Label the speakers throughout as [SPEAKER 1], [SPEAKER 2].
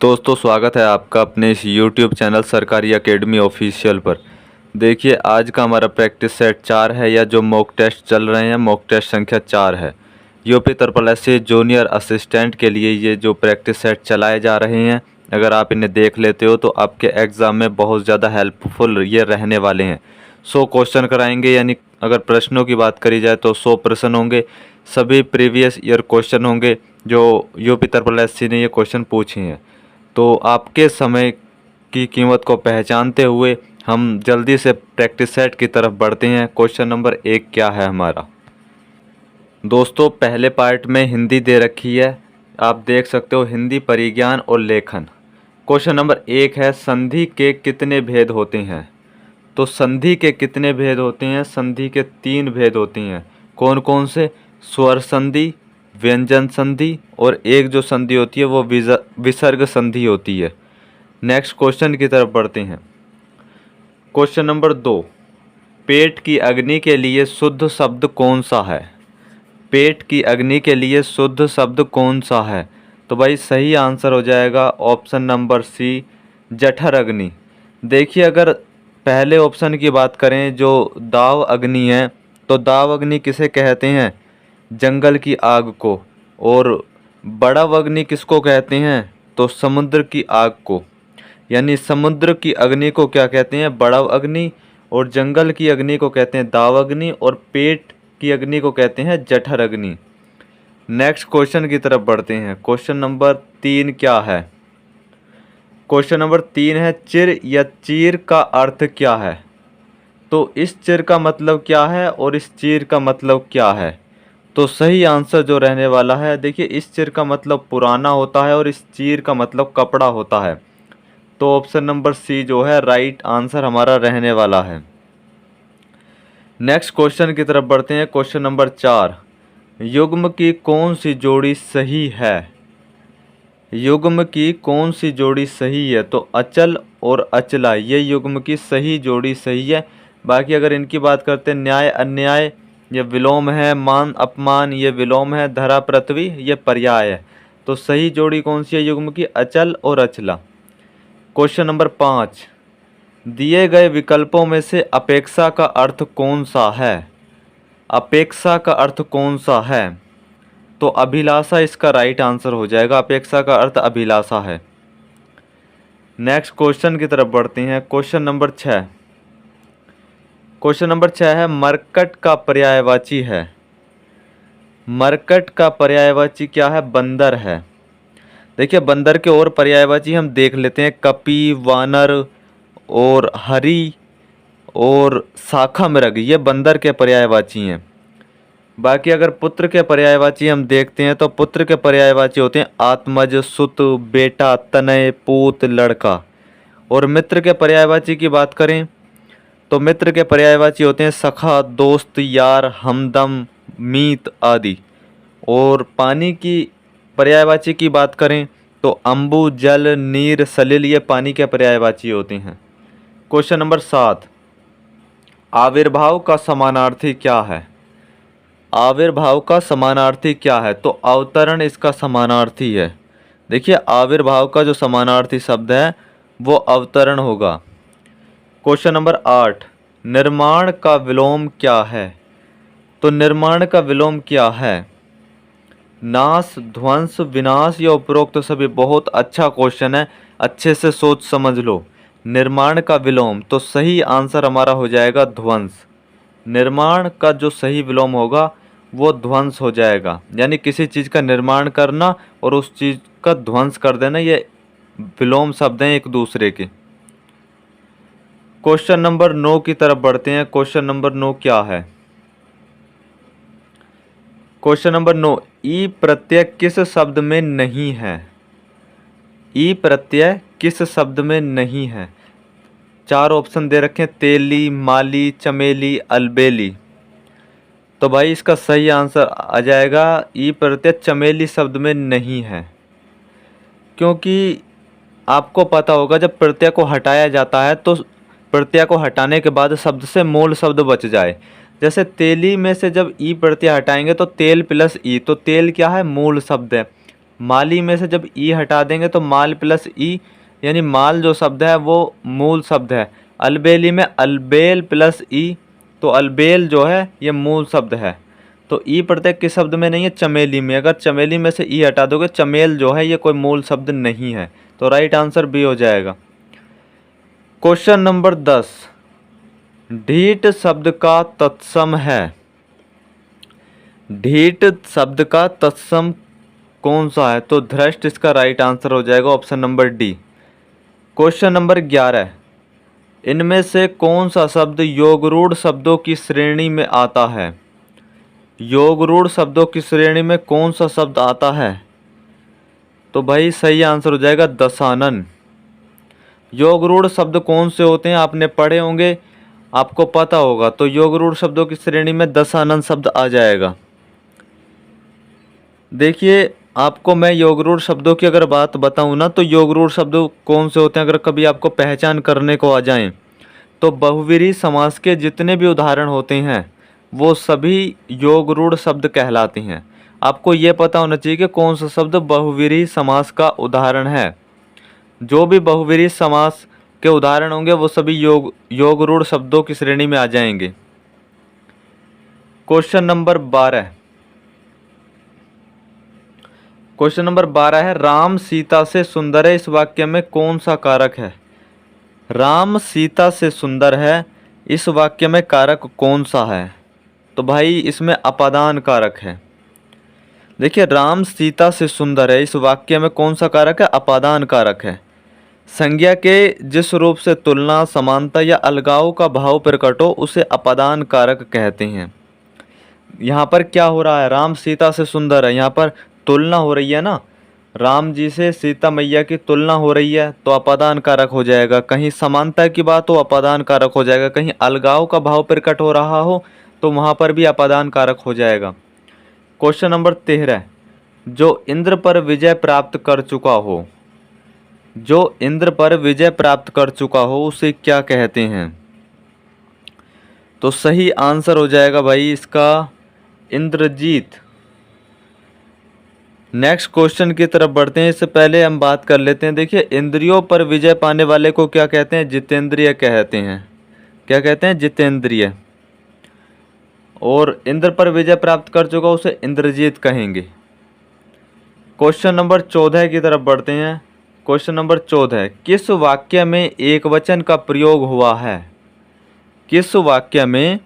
[SPEAKER 1] दोस्तों स्वागत है आपका अपने इस YouTube चैनल सरकारी एकेडमी ऑफिशियल पर। देखिए आज का हमारा प्रैक्टिस सेट 4 है या जो मॉक टेस्ट चल रहे हैं, मॉक टेस्ट संख्या 4 है। UP triple SC junior assistant के लिए ये जो प्रैक्टिस सेट चलाए जा रहे हैं, अगर आप इन्हें देख लेते हो तो आपके एग्ज़ाम में बहुत ज़्यादा हेल्पफुल ये रहने वाले हैं। 100 क्वेश्चन कराएंगे, यानी अगर प्रश्नों की बात करी जाए तो 100 प्रश्न होंगे। सभी प्रीवियस ईयर क्वेश्चन होंगे जो यूपी ट्रिपल एससी ने ये क्वेश्चन पूछे हैं। तो आपके समय की कीमत को पहचानते हुए हम जल्दी से प्रैक्टिस सेट की तरफ बढ़ते हैं। क्वेश्चन नंबर 1 क्या है हमारा? दोस्तों पहले पार्ट में हिंदी दे रखी है, आप देख सकते हो, हिंदी परिज्ञान और लेखन। क्वेश्चन नंबर 1 है, संधि के कितने भेद होते हैं? तो संधि के कितने भेद होते हैं? संधि के 3 भेद होते हैं। कौन कौन से? स्वर संधि, व्यंजन संधि और एक जो संधि होती है वो विसर्ग संधि होती है। नेक्स्ट क्वेश्चन की तरफ बढ़ते हैं। क्वेश्चन नंबर 2, पेट की अग्नि के लिए शुद्ध शब्द कौन सा है? पेट की अग्नि के लिए शुद्ध शब्द कौन सा है? तो भाई सही आंसर हो जाएगा ऑप्शन नंबर सी, जठर अग्नि। देखिए अगर पहले ऑप्शन की बात करें जो दाव अग्नि है, तो दाव अग्नि किसे कहते हैं? जंगल की आग को। और बड़ा अग्नि किसको कहते हैं? तो समुद्र की आग को। यानी समुद्र की अग्नि को क्या कहते हैं? बड़ा अग्नि। और जंगल की अग्नि को कहते हैं दाव अग्नि। और पेट की अग्नि को कहते हैं जठर अग्नि। नेक्स्ट क्वेश्चन की तरफ बढ़ते हैं। क्वेश्चन नंबर 3 क्या है? क्वेश्चन नंबर 3 है, चिर या चीर का अर्थ क्या है? तो इस चिर का मतलब क्या है और इस चीर का मतलब क्या है? तो सही आंसर जो रहने वाला है, देखिए इस चिर का मतलब पुराना होता है और इस चीर का मतलब कपड़ा होता है। तो ऑप्शन नंबर सी जो है राइट आंसर हमारा रहने वाला है। नेक्स्ट क्वेश्चन की तरफ बढ़ते हैं। क्वेश्चन नंबर 4, युग्म की कौन सी जोड़ी सही है? युग्म की कौन सी जोड़ी सही है? तो अचल और अचला, ये युग्म की सही जोड़ी सही है। बाकी अगर इनकी बात करते हैं, न्याय अन्याय ये विलोम है, मान अपमान ये विलोम है, धरा पृथ्वी ये पर्याय है। तो सही जोड़ी कौन सी है युग्म की? अचल और अचला। क्वेश्चन नंबर 5, दिए गए विकल्पों में से अपेक्षा का अर्थ कौन सा है? अपेक्षा का अर्थ कौन सा है? तो अभिलाषा इसका राइट आंसर हो जाएगा। अपेक्षा का अर्थ अभिलाषा है। नेक्स्ट क्वेश्चन की तरफ बढ़ते हैं। क्वेश्चन नंबर 6, क्वेश्चन नंबर 6 है, मरकट का पर्यायवाची है। मरकट का पर्यायवाची क्या है? बंदर है। देखिए बंदर के और पर्यायवाची हम देख लेते हैं, कपि, वानर और हरि और शाखा मृग, ये बंदर के पर्यायवाची हैं। बाकी अगर पुत्र के पर्यायवाची हम देखते हैं तो पुत्र के पर्यायवाची होते हैं आत्मज, सुत, बेटा, तनय, पूत, लड़का। और मित्र के पर्यायवाची की बात करें तो मित्र के पर्यायवाची होते हैं सखा, दोस्त, यार, हमदम, मीत आदि। और पानी की पर्यायवाची की बात करें तो अम्बु, जल, नीर, सलिल ये पानी के पर्यायवाची होते हैं। क्वेश्चन नंबर 7, आविर्भाव का समानार्थी क्या है? आविर्भाव का समानार्थी क्या है? तो अवतरण इसका समानार्थी है। देखिए आविर्भाव का जो समानार्थी शब्द है वो अवतरण होगा। क्वेश्चन नंबर 8, निर्माण का विलोम क्या है? तो निर्माण का विलोम क्या है? नाश, ध्वंस, विनाश या उपरोक्त सभी। बहुत अच्छा क्वेश्चन है, अच्छे से सोच समझ लो। निर्माण का विलोम, तो सही आंसर हमारा हो जाएगा ध्वंस। निर्माण का जो सही विलोम होगा वो ध्वंस हो जाएगा। यानी किसी चीज़ का निर्माण करना और उस चीज़ का ध्वंस कर देना, ये विलोम शब्द हैं एक दूसरे के। क्वेश्चन नंबर 9 की तरफ बढ़ते हैं। क्वेश्चन नंबर 9 क्या है? क्वेश्चन नंबर 9, ई प्रत्यय किस शब्द में नहीं है? ई प्रत्यय किस शब्द में नहीं है? 4 ऑप्शन दे रखे हैं, तेली, माली, चमेली, अलबेली। तो भाई इसका सही आंसर आ जाएगा ई प्रत्यय चमेली शब्द में नहीं है। क्योंकि आपको पता होगा जब प्रत्यय को हटाया जाता है तो प्रत्यय को हटाने के बाद शब्द से मूल शब्द बच जाए। जैसे तेली में से जब ई प्रत्यय हटाएंगे तो तेल प्लस ई, तो तेल क्या है? मूल शब्द है। माली में से जब ई हटा देंगे तो माल प्लस ई, यानी माल जो शब्द है वो मूल शब्द है। अलबेली में अलबेल प्लस ई, तो अलबेल जो है ये मूल शब्द है। तो ई प्रत्यय किस शब्द में नहीं है? चमेली में। अगर चमेली में से ई हटा दोगे, चमेल जो है ये कोई मूल शब्द नहीं है। तो राइट आंसर बी हो जाएगा। क्वेश्चन नंबर 10, ढीठ शब्द का तत्सम है। ढीठ शब्द का तत्सम कौन सा है? तो धृष्ट इसका राइट आंसर हो जाएगा, option number D. Question number 11, इनमें से कौन सा शब्द योगरूढ़ शब्दों की श्रेणी में आता है? योगरूढ़ शब्दों की श्रेणी में कौन सा शब्द आता है? तो भाई सही आंसर हो जाएगा दशानन। योगरूढ़ शब्द कौन से होते हैं? आपने पढ़े होंगे, आपको पता होगा। तो योगरूढ़ शब्दों की श्रेणी में दशानन शब्द आ जाएगा। देखिए, आपको मैं योगरूढ़ शब्दों की अगर बात बताऊं ना, तो योगरूढ़ शब्द कौन से होते हैं अगर कभी आपको पहचान करने को आ जाएं, तो बहुव्रीहि समास के जितने भी उदाहरण होते हैं वो सभी योगरूढ़ शब्द कहलाते हैं। आपको ये पता होना चाहिए कि कौन सा शब्द बहुव्रीहि समास का उदाहरण है। जो भी बहुव्रीहि समास के उदाहरण होंगे वो सभी योगरूढ़ शब्दों की श्रेणी में आ जाएंगे। क्वेश्चन नंबर 12, क्वेश्चन नंबर 12 है, राम सीता से सुंदर है, इस वाक्य में कौन सा कारक है? राम सीता से सुंदर है, इस वाक्य में कारक कौन सा है? तो भाई इसमें अपादान कारक है। देखिए, राम सीता से सुंदर है, इस वाक्य में कौन सा कारक है? अपादान कारक है। संज्ञा के जिस रूप से तुलना, समानता या अलगाव का भाव प्रकट हो उसे अपादान कारक कहते हैं। यहाँ पर क्या हो रहा है? राम सीता से सुंदर है, यहाँ पर तुलना हो रही है ना, राम जी से सीता मैया की तुलना हो रही है, तो अपादान कारक हो जाएगा। कहीं समानता की बात हो, अपादान कारक हो जाएगा। कहीं अलगाव का भाव प्रकट हो रहा हो तो वहाँ पर भी अपादान कारक हो जाएगा। क्वेश्चन नंबर 13, जो इंद्र पर विजय प्राप्त कर चुका हो, जो इंद्र पर विजय प्राप्त कर चुका हो उसे क्या कहते हैं? तो सही आंसर हो जाएगा भाई इसका इंद्रजीत। नेक्स्ट क्वेश्चन की तरफ बढ़ते हैं, इससे पहले हम बात कर लेते हैं। देखिए, इंद्रियों पर विजय पाने वाले को क्या कहते हैं? जितेंद्रिय कहते हैं। क्या कहते हैं? जितेंद्रिय। और इंद्र पर विजय प्राप्त कर चुका उसे इंद्रजीत कहेंगे। क्वेश्चन नंबर 14 की तरफ बढ़ते हैं। क्वेश्चन नंबर 14, किस वाक्य में एक वचन का प्रयोग हुआ है? किस वाक्य में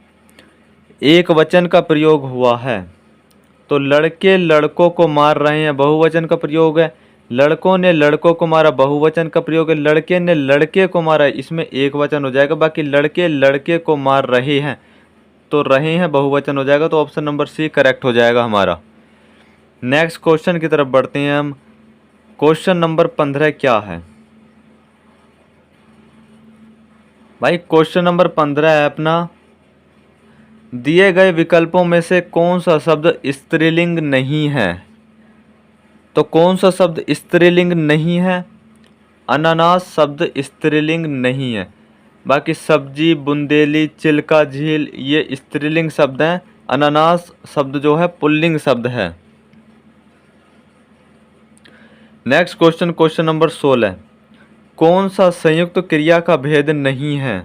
[SPEAKER 1] एक वचन का प्रयोग हुआ है? तो लड़के लड़कों को मार रहे हैं, बहुवचन का प्रयोग है। लड़कों ने लड़कों को मारा, बहुवचन का प्रयोग है। लड़के ने लड़के को मारा, इसमें एक वचन हो जाएगा। बाकी लड़के लड़के को मार रहे हैं, तो रहे हैं बहुवचन हो जाएगा। तो ऑप्शन नंबर सी करेक्ट हो जाएगा हमारा। नेक्स्ट क्वेश्चन की तरफ बढ़ते हैं हम। क्वेश्चन नंबर 15 क्या है भाई? क्वेश्चन नंबर 15 है अपना, दिए गए विकल्पों में से कौन सा शब्द स्त्रीलिंग नहीं है? तो कौन सा शब्द स्त्रीलिंग नहीं है? अनानास शब्द स्त्रीलिंग नहीं है। बाकी सब्जी, बुंदेली, चिल्का, झील ये स्त्रीलिंग शब्द हैं। अनानास शब्द जो है पुल्लिंग शब्द है। नेक्स्ट क्वेश्चन, क्वेश्चन नंबर 16, कौन सा संयुक्त क्रिया का भेद नहीं है?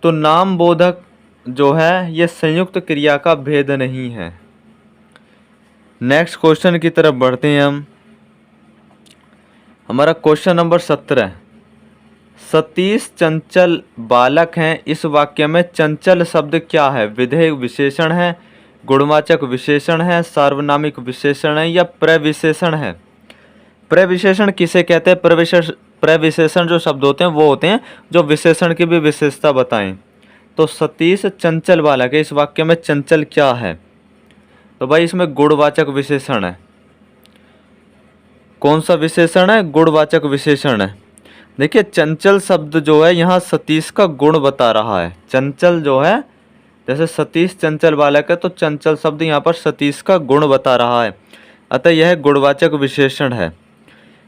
[SPEAKER 1] तो नाम बोधक जो है ये संयुक्त क्रिया का भेद नहीं है। नेक्स्ट क्वेश्चन की तरफ बढ़ते हैं हम। हमारा क्वेश्चन नंबर 17, सतीश चंचल बालक हैं, इस वाक्य में चंचल शब्द क्या है? विधेय विशेषण है, गुणवाचक विशेषण है, सार्वनामिक विशेषण है या प्रविशेषण है? प्रविशेषण किसे कहते हैं? प्रविशेषण जो शब्द होते हैं वो होते हैं जो विशेषण की भी विशेषता बताएं। तो सतीश चंचल बालक है, इस वाक्य में चंचल क्या है? तो भाई इसमें गुणवाचक विशेषण है। कौन सा विशेषण है? गुणवाचक विशेषण है। देखिए, चंचल शब्द जो है यहाँ सतीश का गुण बता रहा है। चंचल जो है, जैसे सतीश चंचल बालक है, तो चंचल शब्द यहाँ पर सतीश का गुण बता रहा है, अतः यह गुणवाचक विशेषण है।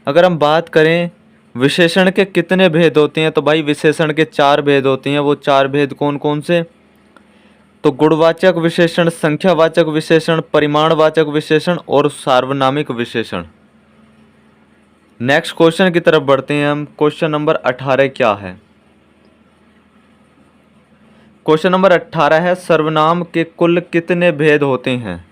[SPEAKER 1] अगर हम बात करें विशेषण के कितने भेद होते हैं, तो भाई विशेषण के 4 भेद होते हैं। वो 4 भेद कौन कौन से? तो गुणवाचक विशेषण, संख्यावाचक विशेषण, परिमाणवाचक विशेषण और सार्वनामिक विशेषण। नेक्स्ट क्वेश्चन की तरफ बढ़ते हैं हम। क्वेश्चन नंबर 18 क्या है? क्वेश्चन नंबर 18 है, सर्वनाम के कुल कितने भेद होते हैं?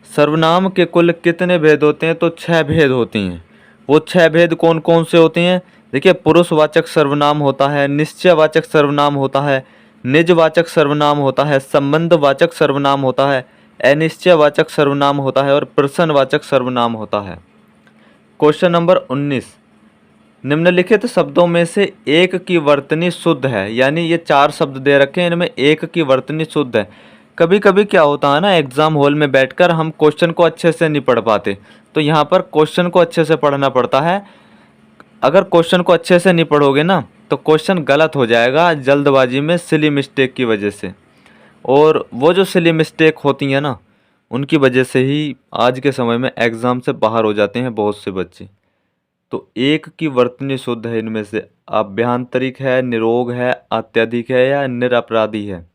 [SPEAKER 1] सर्वनाम के कुल कितने भेद होते हैं? तो 6 भेद होती हैं। वो 6 भेद कौन कौन से होते हैं? देखिए, पुरुषवाचक सर्वनाम होता है, निश्चयवाचक सर्वनाम होता है, निजवाचक सर्वनाम होता है, संबंधवाचक सर्वनाम होता है, अनिश्चयवाचक सर्वनाम होता है और प्रश्नवाचक सर्वनाम होता है। क्वेश्चन नंबर 19, निम्नलिखित शब्दों में से एक की वर्तनी शुद्ध है। यानी ये 4 शब्द दे रखे हैं, इनमें एक की वर्तनी शुद्ध है। कभी कभी क्या होता है ना, एग्जाम हॉल में बैठकर हम क्वेश्चन को अच्छे से नहीं पढ़ पाते, तो यहाँ पर क्वेश्चन को अच्छे से पढ़ना पड़ता है। अगर क्वेश्चन को अच्छे से नहीं पढ़ोगे ना तो क्वेश्चन गलत हो जाएगा जल्दबाजी में, सिली मिस्टेक की वजह से। और वो जो सिली मिस्टेक होती है ना, उनकी वजह से ही आज के समय में एग्ज़ाम से बाहर हो जाते हैं बहुत से बच्चे। तो एक की वर्तनी शुद्ध है, इनमें से अभ्यांतरिक है, निरोग है, अत्यधिक है या निरपराधी है।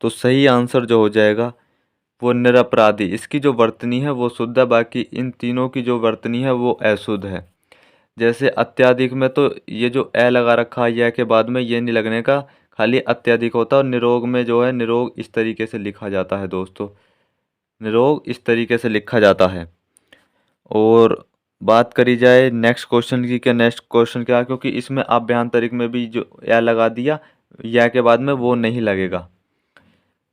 [SPEAKER 1] तो सही आंसर जो हो जाएगा वो निरपराधी। इसकी जो वर्तनी है वो शुद्ध है, बाकी इन तीनों की जो वर्तनी है वो अशुद्ध है। जैसे अत्यधिक में तो ये जो ए लगा रखा है या के बाद में ये नहीं लगने का, खाली अत्यधिक होता है। और निरोग में जो है, निरोग इस तरीके से लिखा जाता है दोस्तों, निरोग इस तरीके से लिखा जाता है। और बात करी जाए नेक्स्ट क्वेश्चन की, क्या नेक्स्ट क्वेश्चन क्या है, क्योंकि इसमें अभ्यांतरिक में भी जो या लगा दिया, या के बाद में वो नहीं लगेगा।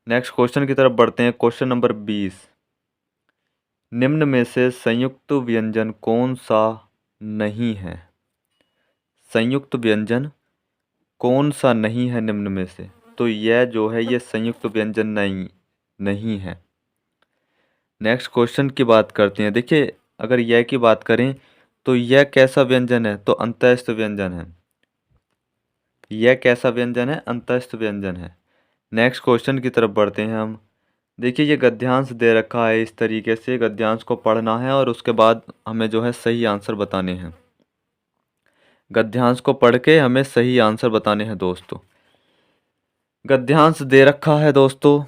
[SPEAKER 1] नेक्स्ट क्वेश्चन की तरफ बढ़ते हैं। क्वेश्चन नंबर 20, निम्न में से संयुक्त व्यंजन कौन सा नहीं है? संयुक्त व्यंजन कौन सा नहीं है निम्न में से? तो यह जो है ये संयुक्त व्यंजन नहीं है। नेक्स्ट क्वेश्चन की बात करते हैं। देखिए, अगर यह की बात करें तो यह कैसा व्यंजन है? तो अंतःस्थ व्यंजन है। यह कैसा व्यंजन है? अंतःस्थ व्यंजन है। नेक्स्ट क्वेश्चन की तरफ बढ़ते हैं हम। देखिए, ये गद्यांश दे रखा है, इस तरीके से गद्यांश को पढ़ना है और उसके बाद हमें जो है सही आंसर बताने हैं। गद्यांश को पढ़ के हमें सही आंसर बताने हैं दोस्तों। गद्यांश दे रखा है दोस्तों,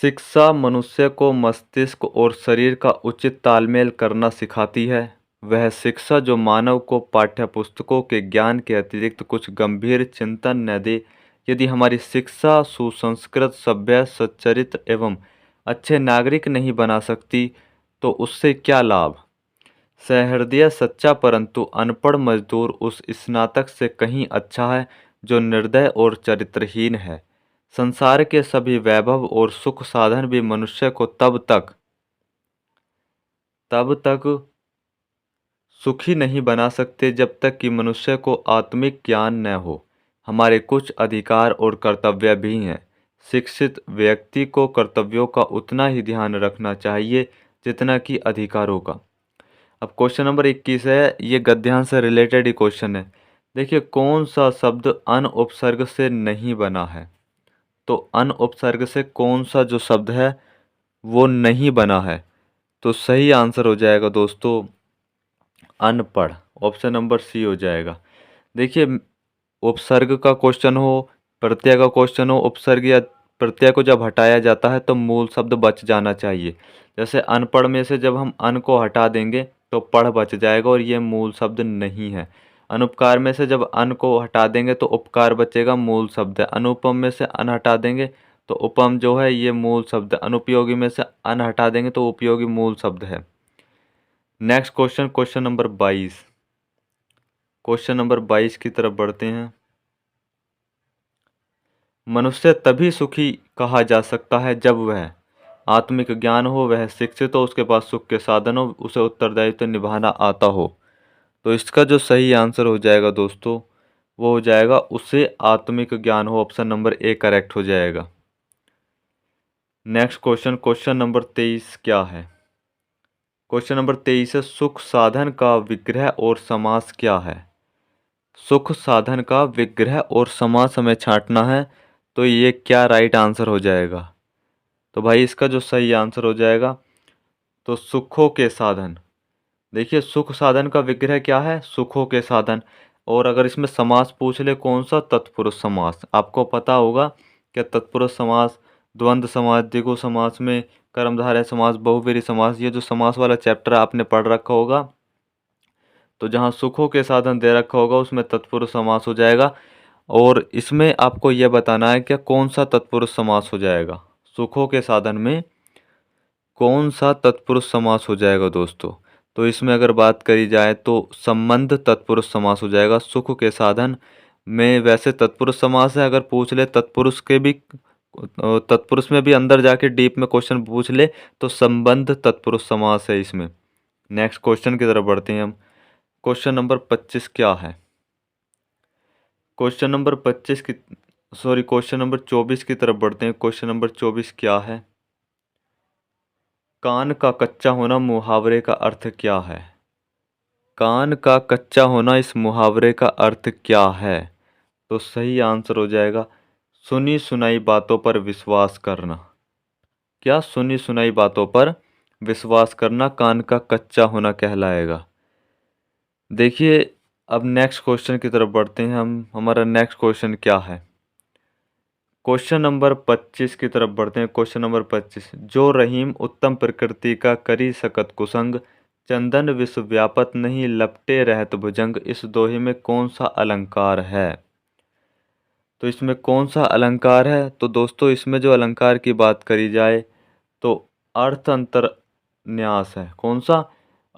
[SPEAKER 1] शिक्षा मनुष्य को मस्तिष्क और शरीर का उचित तालमेल करना सिखाती है। वह शिक्षा जो मानव को पाठ्यपुस्तकों के ज्ञान के अतिरिक्त कुछ गंभीर चिंतन न दे। यदि हमारी शिक्षा सुसंस्कृत, सभ्य, सच्चरित्र एवं अच्छे नागरिक नहीं बना सकती तो उससे क्या लाभ? सहृदय सच्चा परंतु अनपढ़ मजदूर उस स्नातक से कहीं अच्छा है जो निर्दय और चरित्रहीन है। संसार के सभी वैभव और सुख साधन भी मनुष्य को तब तक सुखी नहीं बना सकते जब तक कि मनुष्य को आत्मिक ज्ञान न हो। हमारे कुछ अधिकार और कर्तव्य भी हैं। शिक्षित व्यक्ति को कर्तव्यों का उतना ही ध्यान रखना चाहिए जितना कि अधिकारों का। अब क्वेश्चन नंबर 21 है, ये गद्यांश से रिलेटेड ही क्वेश्चन है। देखिए, कौन सा शब्द अन उपसर्ग से नहीं बना है? तो अन उपसर्ग से कौन सा जो शब्द है वो नहीं बना है? तो सही आंसर हो जाएगा दोस्तों अनपढ़। ऑप्शन नंबर सी हो जाएगा। देखिए, उपसर्ग का क्वेश्चन हो, प्रत्यय का क्वेश्चन हो, उपसर्ग या प्रत्यय को जब हटाया जाता है तो मूल शब्द बच जाना चाहिए। जैसे अनपढ़ में से जब हम अन को हटा देंगे तो पढ़ बच जाएगा और ये मूल शब्द नहीं है। अनुपकार में से जब अन को हटा देंगे तो उपकार बचेगा, मूल शब्द है। अनुपम में से अन हटा देंगे तो उपम जो है ये मूल शब्द है। अनुपयोगी में से अन हटा देंगे तो उपयोगी मूल शब्द है। Next question, question number 22। Question number 22 की तरफ बढ़ते हैं। मनुष्य तभी सुखी कहा जा सकता है जब वह आत्मिक ज्ञान हो, वह शिक्षित हो, उसके पास सुख के साधन हो, उसे उत्तरदायित्व निभाना आता हो। तो इसका जो सही आंसर हो जाएगा दोस्तों वो हो जाएगा उसे आत्मिक ज्ञान हो। ऑप्शन नंबर ए करेक्ट हो जाएगा। नेक्स्ट क्वेश्चन, क्वेश्चन नंबर 23 क्या है? क्वेश्चन नंबर 23 है, सुख साधन का विग्रह और समास क्या है? सुख साधन का विग्रह और समास हमें छांटना है, तो ये क्या राइट आंसर हो जाएगा? तो भाई इसका जो सही आंसर हो जाएगा तो सुखों के साधन। देखिए, सुख साधन का विग्रह क्या है? सुखों के साधन। और अगर इसमें समास पूछ ले कौन सा, तत्पुरुष समास। आपको पता होगा कि तत्पुरुष समास, द्वंद्व समास, द्विगु समास में कर्मधारय समास, बहुव्रीहि समास, ये जो समास वाला चैप्टर आपने पढ़ रखा होगा, तो जहाँ सुखों के साधन दे रखा होगा उसमें तत्पुरुष समास हो जाएगा। और इसमें आपको यह बताना है कि कौन सा तत्पुरुष समास हो जाएगा, सुखों के साधन में कौन सा तत्पुरुष समास हो जाएगा दोस्तों। तो इसमें अगर बात करी जाए तो संबंध तत्पुरुष समास हो जाएगा सुख के साधन में। वैसे तत्पुरुष समास है, अगर पूछ ले तत्पुरुष के भी, तत्पुरुष में भी अंदर जाके डीप में क्वेश्चन पूछ ले तो संबंध तत्पुरुष समास है इसमें। नेक्स्ट क्वेश्चन की तरफ बढ़ते हैं हम। क्वेश्चन नंबर 25 क्या है? क्वेश्चन नंबर 25 की, सॉरी, क्वेश्चन नंबर 24 की तरफ बढ़ते हैं। क्वेश्चन नंबर 24 क्या है? कान का कच्चा होना मुहावरे का अर्थ क्या है? कान का कच्चा होना इस मुहावरे का अर्थ क्या है? तो सही आंसर हो जाएगा सुनी सुनाई बातों पर विश्वास करना। क्या सुनी सुनाई बातों पर विश्वास करना कान का कच्चा होना कहलाएगा। देखिए, अब नेक्स्ट क्वेश्चन की तरफ बढ़ते हैं हम। हमारा नेक्स्ट क्वेश्चन क्या है? क्वेश्चन नंबर 25 की तरफ बढ़ते हैं। क्वेश्चन नंबर 25, जो रहीम उत्तम प्रकृति का करी सकत कुसंग, चंदन विश्व व्यापत नहीं लपटे रहत भुजंग, इस दोहे में कौन सा अलंकार है? तो इसमें कौन सा अलंकार है? तो दोस्तों इसमें जो अलंकार की बात करी जाए तो अर्थ अंतरन्यास है। कौन सा?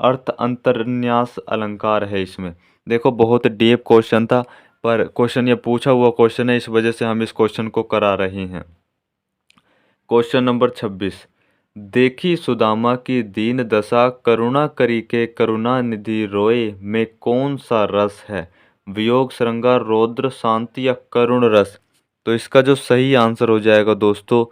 [SPEAKER 1] अर्थ अंतरन्यास अलंकार है इसमें। देखो, बहुत डीप क्वेश्चन था, पर क्वेश्चन ये पूछा हुआ क्वेश्चन है, इस वजह से हम इस क्वेश्चन को करा रहे हैं। क्वेश्चन नंबर 26, देखी सुदामा की दीन दशा, करुणा करी के करुणा निधि रोए, में कौन सा रस है? वियोग, श्रृंगार, रौद्र, शांति या करुण रस? तो इसका जो सही आंसर हो जाएगा दोस्तों,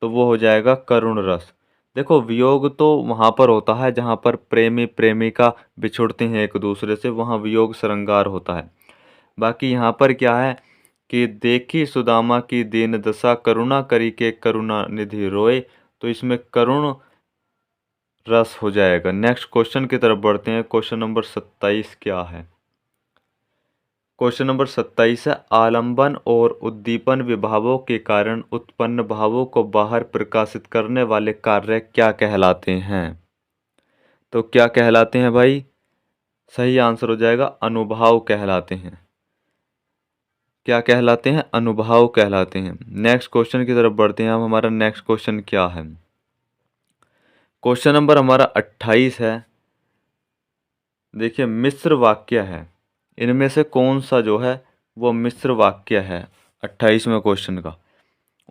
[SPEAKER 1] तो वो हो जाएगा करुण रस। देखो, वियोग तो वहाँ पर होता है जहाँ पर प्रेमी प्रेमिका बिछुड़ते हैं एक दूसरे से, वहाँ वियोग श्रृंगार होता है। बाकी यहाँ पर क्या है कि देखी सुदामा की दीन दशा, करुणा करी के करुणा निधि रोए, तो इसमें करुण रस हो जाएगा। नेक्स्ट क्वेश्चन की तरफ बढ़ते हैं। क्वेश्चन नंबर 27 क्या है? क्वेश्चन नंबर 27 है, आलंबन और उद्दीपन विभावों के कारण उत्पन्न भावों को बाहर प्रकाशित करने वाले कार्य क्या कहलाते हैं? तो क्या कहलाते हैं भाई? सही आंसर हो जाएगा अनुभाव कहलाते हैं। क्या कहलाते हैं? अनुभाव कहलाते हैं। नेक्स्ट क्वेश्चन की तरफ बढ़ते हैं हम। हमारा नेक्स्ट क्वेश्चन क्या है? क्वेश्चन नंबर हमारा 28 है। देखिए, मिश्र वाक्य है, इनमें से कौन सा जो है वो मिश्र वाक्य है? 28वें क्वेश्चन का,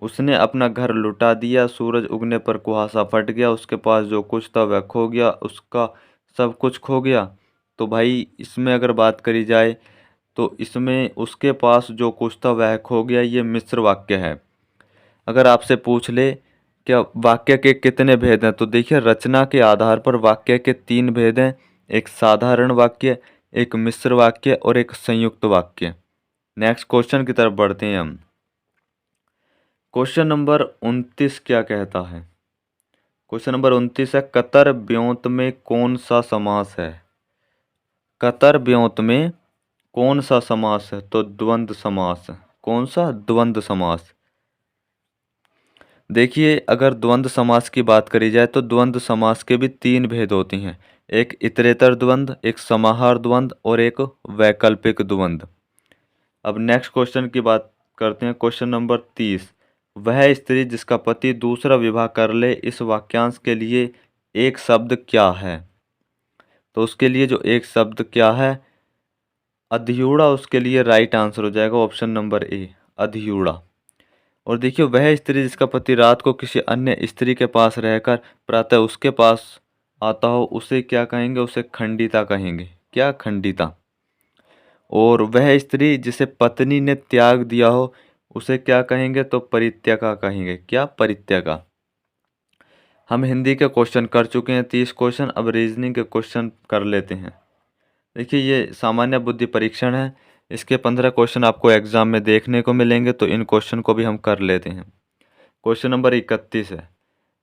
[SPEAKER 1] उसने अपना घर लुटा दिया, सूरज उगने पर कुहासा फट गया, उसके पास जो कुछ था वह खो गया, उसका सब कुछ खो गया। तो भाई इसमें अगर बात करी जाए तो इसमें उसके पास जो कुछ था वह खो गया, ये मिश्र वाक्य है। अगर आपसे पूछ ले क्या वाक्य के कितने भेद हैं, तो देखिए रचना के आधार पर वाक्य के 3 भेद हैं, एक साधारण वाक्य, एक मिश्र वाक्य और एक संयुक्त वाक्य। नेक्स्ट क्वेश्चन की तरफ बढ़ते हैं हम। क्वेश्चन नंबर 29 क्या कहता है? क्वेश्चन नंबर 29 है, कतर ब्योंत में कौन सा समास है? कतर ब्योंत में कौन सा समास है? तो द्वंद्व समास। कौन सा? द्वंद्व समास। देखिए, अगर द्वंद्व समास की बात करी जाए तो द्वंद्व समास के भी 3 भेद होते हैं, एक इतरेतर द्वंद्व, एक समाहार द्वंद्व और एक वैकल्पिक द्वंद्व। अब नेक्स्ट क्वेश्चन की बात करते हैं। क्वेश्चन नंबर 30, वह स्त्री जिसका पति दूसरा विवाह कर ले, इस वाक्यांश के लिए एक शब्द क्या है? तो उसके लिए जो एक शब्द क्या है? अधियूड़ा उसके लिए राइट आंसर हो जाएगा, ऑप्शन नंबर ए, अधियूड़ा। और देखिए, वह स्त्री जिसका पति रात को किसी अन्य स्त्री के पास रहकर प्रातः उसके पास आता हो, उसे क्या कहेंगे? उसे खंडिता कहेंगे। क्या? खंडिता। और वह स्त्री जिसे पत्नी ने त्याग दिया हो, उसे क्या कहेंगे? तो परित्यका कहेंगे। क्या? परित्यका। हम हिंदी के क्वेश्चन कर चुके हैं 30 क्वेश्चन, अब रीजनिंग के क्वेश्चन कर लेते हैं। देखिए, ये सामान्य बुद्धि परीक्षण है, इसके 15 क्वेश्चन आपको एग्जाम में देखने को मिलेंगे, तो इन क्वेश्चन को भी हम कर लेते हैं। क्वेश्चन नंबर 31 है।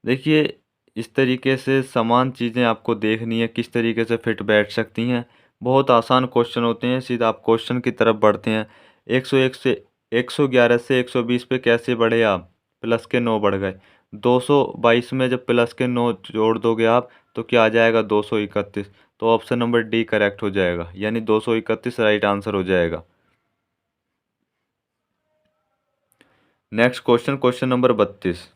[SPEAKER 1] देखिए, इस तरीके से समान चीज़ें आपको देखनी है, किस तरीके से फिट बैठ सकती हैं बहुत आसान क्वेश्चन होते हैं। सीधा आप क्वेश्चन की तरफ बढ़ते हैं। 101 से 111 से 120 पे कैसे बढ़े आप? प्लस के 9 बढ़ गए। 222 में जब प्लस के 9 जोड़ दोगे आप तो क्या आ जाएगा? 231। तो ऑप्शन नंबर डी करेक्ट हो जाएगा, यानी 231 राइट आंसर हो जाएगा। Next question, question number 32।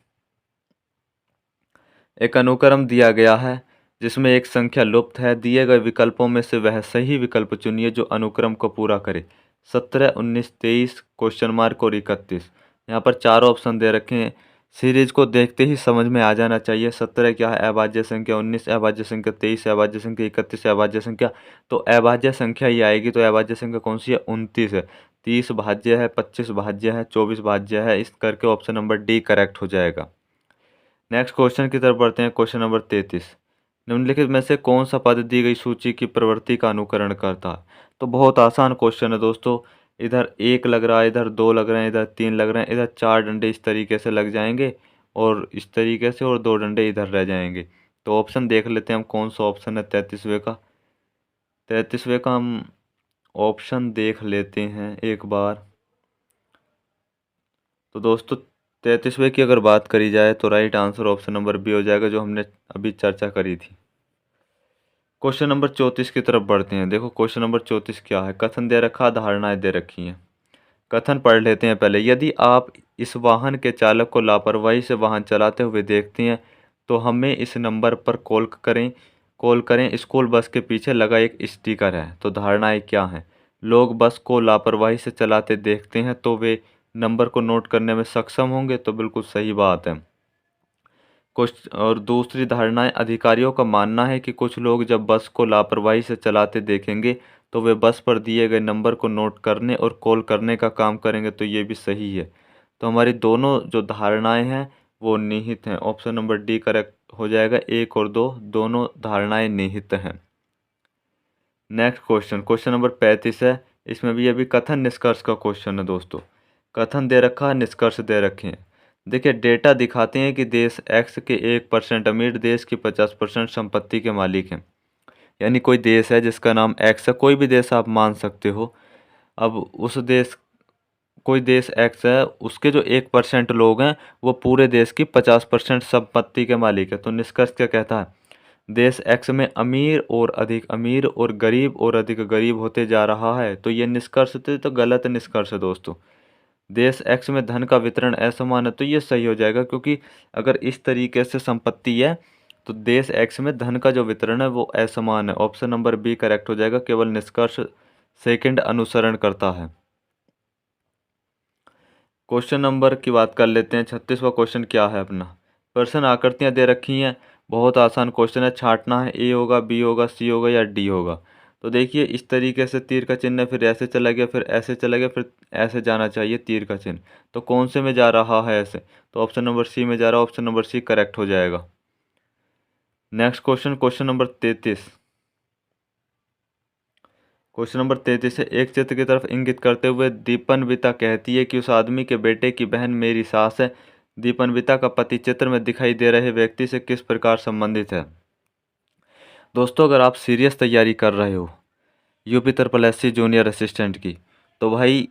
[SPEAKER 1] एक अनुक्रम दिया गया है जिसमें एक संख्या लुप्त है। दिए गए विकल्पों में से वह सही विकल्प चुनिए जो अनुक्रम को पूरा करे। 17, 19, 23, क्वेश्चन मार्क और 31। यहाँ पर चार ऑप्शन दे रखे हैं। सीरीज को देखते ही समझ में आ जाना चाहिए। 17 क्या है? अभाज्य संख्या। 19 अभाज्य संख्या। 23 अभाज्य संख्या। 31 अभाज्य संख्या। तो अभाज्य संख्या ही आएगी। तो अभाज्य संख्या कौन सी है? 29 है। 30 भाज्य है, 25 भाज्य है, 24 भाज्य है। इस करके ऑप्शन नंबर डी करेक्ट हो जाएगा। नेक्स्ट क्वेश्चन की तरफ बढ़ते हैं। Question number 33। निम्नलिखित में से कौन सा पद दी गई सूची की प्रवृत्ति का अनुकरण करता है? तो बहुत आसान क्वेश्चन है दोस्तों। इधर एक लग रहा है, इधर दो लग रहे हैं, इधर तीन लग रहे हैं, इधर चार डंडे इस तरीके से लग जाएंगे और इस तरीके से, और दो डंडे इधर रह जाएंगे। तो ऑप्शन देख लेते हैं हम कौन सा ऑप्शन है 33वें का। 33वें का हम ऑप्शन देख लेते हैं एक बार। तो दोस्तों 33वें की अगर बात करी जाए तो right answer option number B हो जाएगा, जो हमने अभी चर्चा करी थी। क्वेश्चन नंबर 34 की तरफ बढ़ते हैं। देखो क्वेश्चन नंबर 34 क्या है? कथन दे रखा, धारणाएं दे रखी हैं। कथन पढ़ लेते हैं पहले। यदि आप इस वाहन के चालक को लापरवाही से वाहन चलाते हुए देखते हैं तो हमें इस नंबर पर कॉल करें। स्कूल बस के पीछे लगा एक स्टिकर है। तो धारणाएं क्या हैं? लोग बस को लापरवाही से चलाते देखते हैं तो वे नंबर को नोट करने में सक्षम होंगे। तो बिल्कुल सही बात है। कुछ और दूसरी धारणाएं, अधिकारियों का मानना है कि कुछ लोग जब बस को लापरवाही से चलाते देखेंगे तो वे बस पर दिए गए नंबर को नोट करने और कॉल करने का काम करेंगे। तो ये भी सही है। तो हमारी दोनों जो धारणाएं हैं वो निहित हैं। ऑप्शन नंबर डी करेक्ट हो जाएगा। एक और दो दोनों धारणाएं निहित हैं। नेक्स्ट क्वेश्चन, क्वेश्चन नंबर 35 है। इसमें भी अभी कथन निष्कर्ष का क्वेश्चन है दोस्तों। कथन दे रखा है, निष्कर्ष दे रखे हैं। देखिए डेटा दिखाते हैं कि देश एक्स के 1% अमीर देश की 50% संपत्ति के मालिक हैं। यानी कोई देश है जिसका नाम एक्स है, कोई भी देश आप मान सकते हो। अब उस देश कोई देश एक्स है, उसके जो 1% लोग हैं वो पूरे देश की 50% संपत्ति के मालिक है। तो निष्कर्ष क्या कहता है? देश एक्स में अमीर और अधिक अमीर और गरीब और अधिक गरीब होते जा रहा है। तो ये निष्कर्ष तो गलत निष्कर्ष है दोस्तों। देश एक्स में धन का वितरण असमान है। तो ये सही हो जाएगा, क्योंकि अगर इस तरीके से संपत्ति है तो देश एक्स में धन का जो वितरण है वो असमान है। ऑप्शन नंबर बी करेक्ट हो जाएगा। केवल निष्कर्ष सेकंड अनुसरण करता है। क्वेश्चन नंबर की बात कर लेते हैं। 36वां क्वेश्चन क्या है अपना? प्रश्न आकृतियां दे रखी हैं। बहुत आसान क्वेश्चन है। छांटना है, ए होगा, बी होगा, सी होगा या डी होगा। तो देखिए इस तरीके से तीर का चिन्ह है, फिर ऐसे चला गया, फिर ऐसे चला गया, फिर ऐसे जाना चाहिए तीर का चिन्ह। तो कौन से में जा रहा है ऐसे? तो ऑप्शन नंबर सी में जा रहा है। ऑप्शन नंबर सी करेक्ट हो जाएगा। Next question, question number 33। Question number 33 है। एक चित्र की तरफ इंगित करते हुए दीपनविता कहती है कि उस आदमी के बेटे की बहन मेरी सास है। दीपनविता का पति चित्र में दिखाई दे रहे व्यक्ति से किस प्रकार संबंधित है? दोस्तों अगर आप सीरियस तैयारी कर रहे हो UP triple SC junior assistant की, तो भाई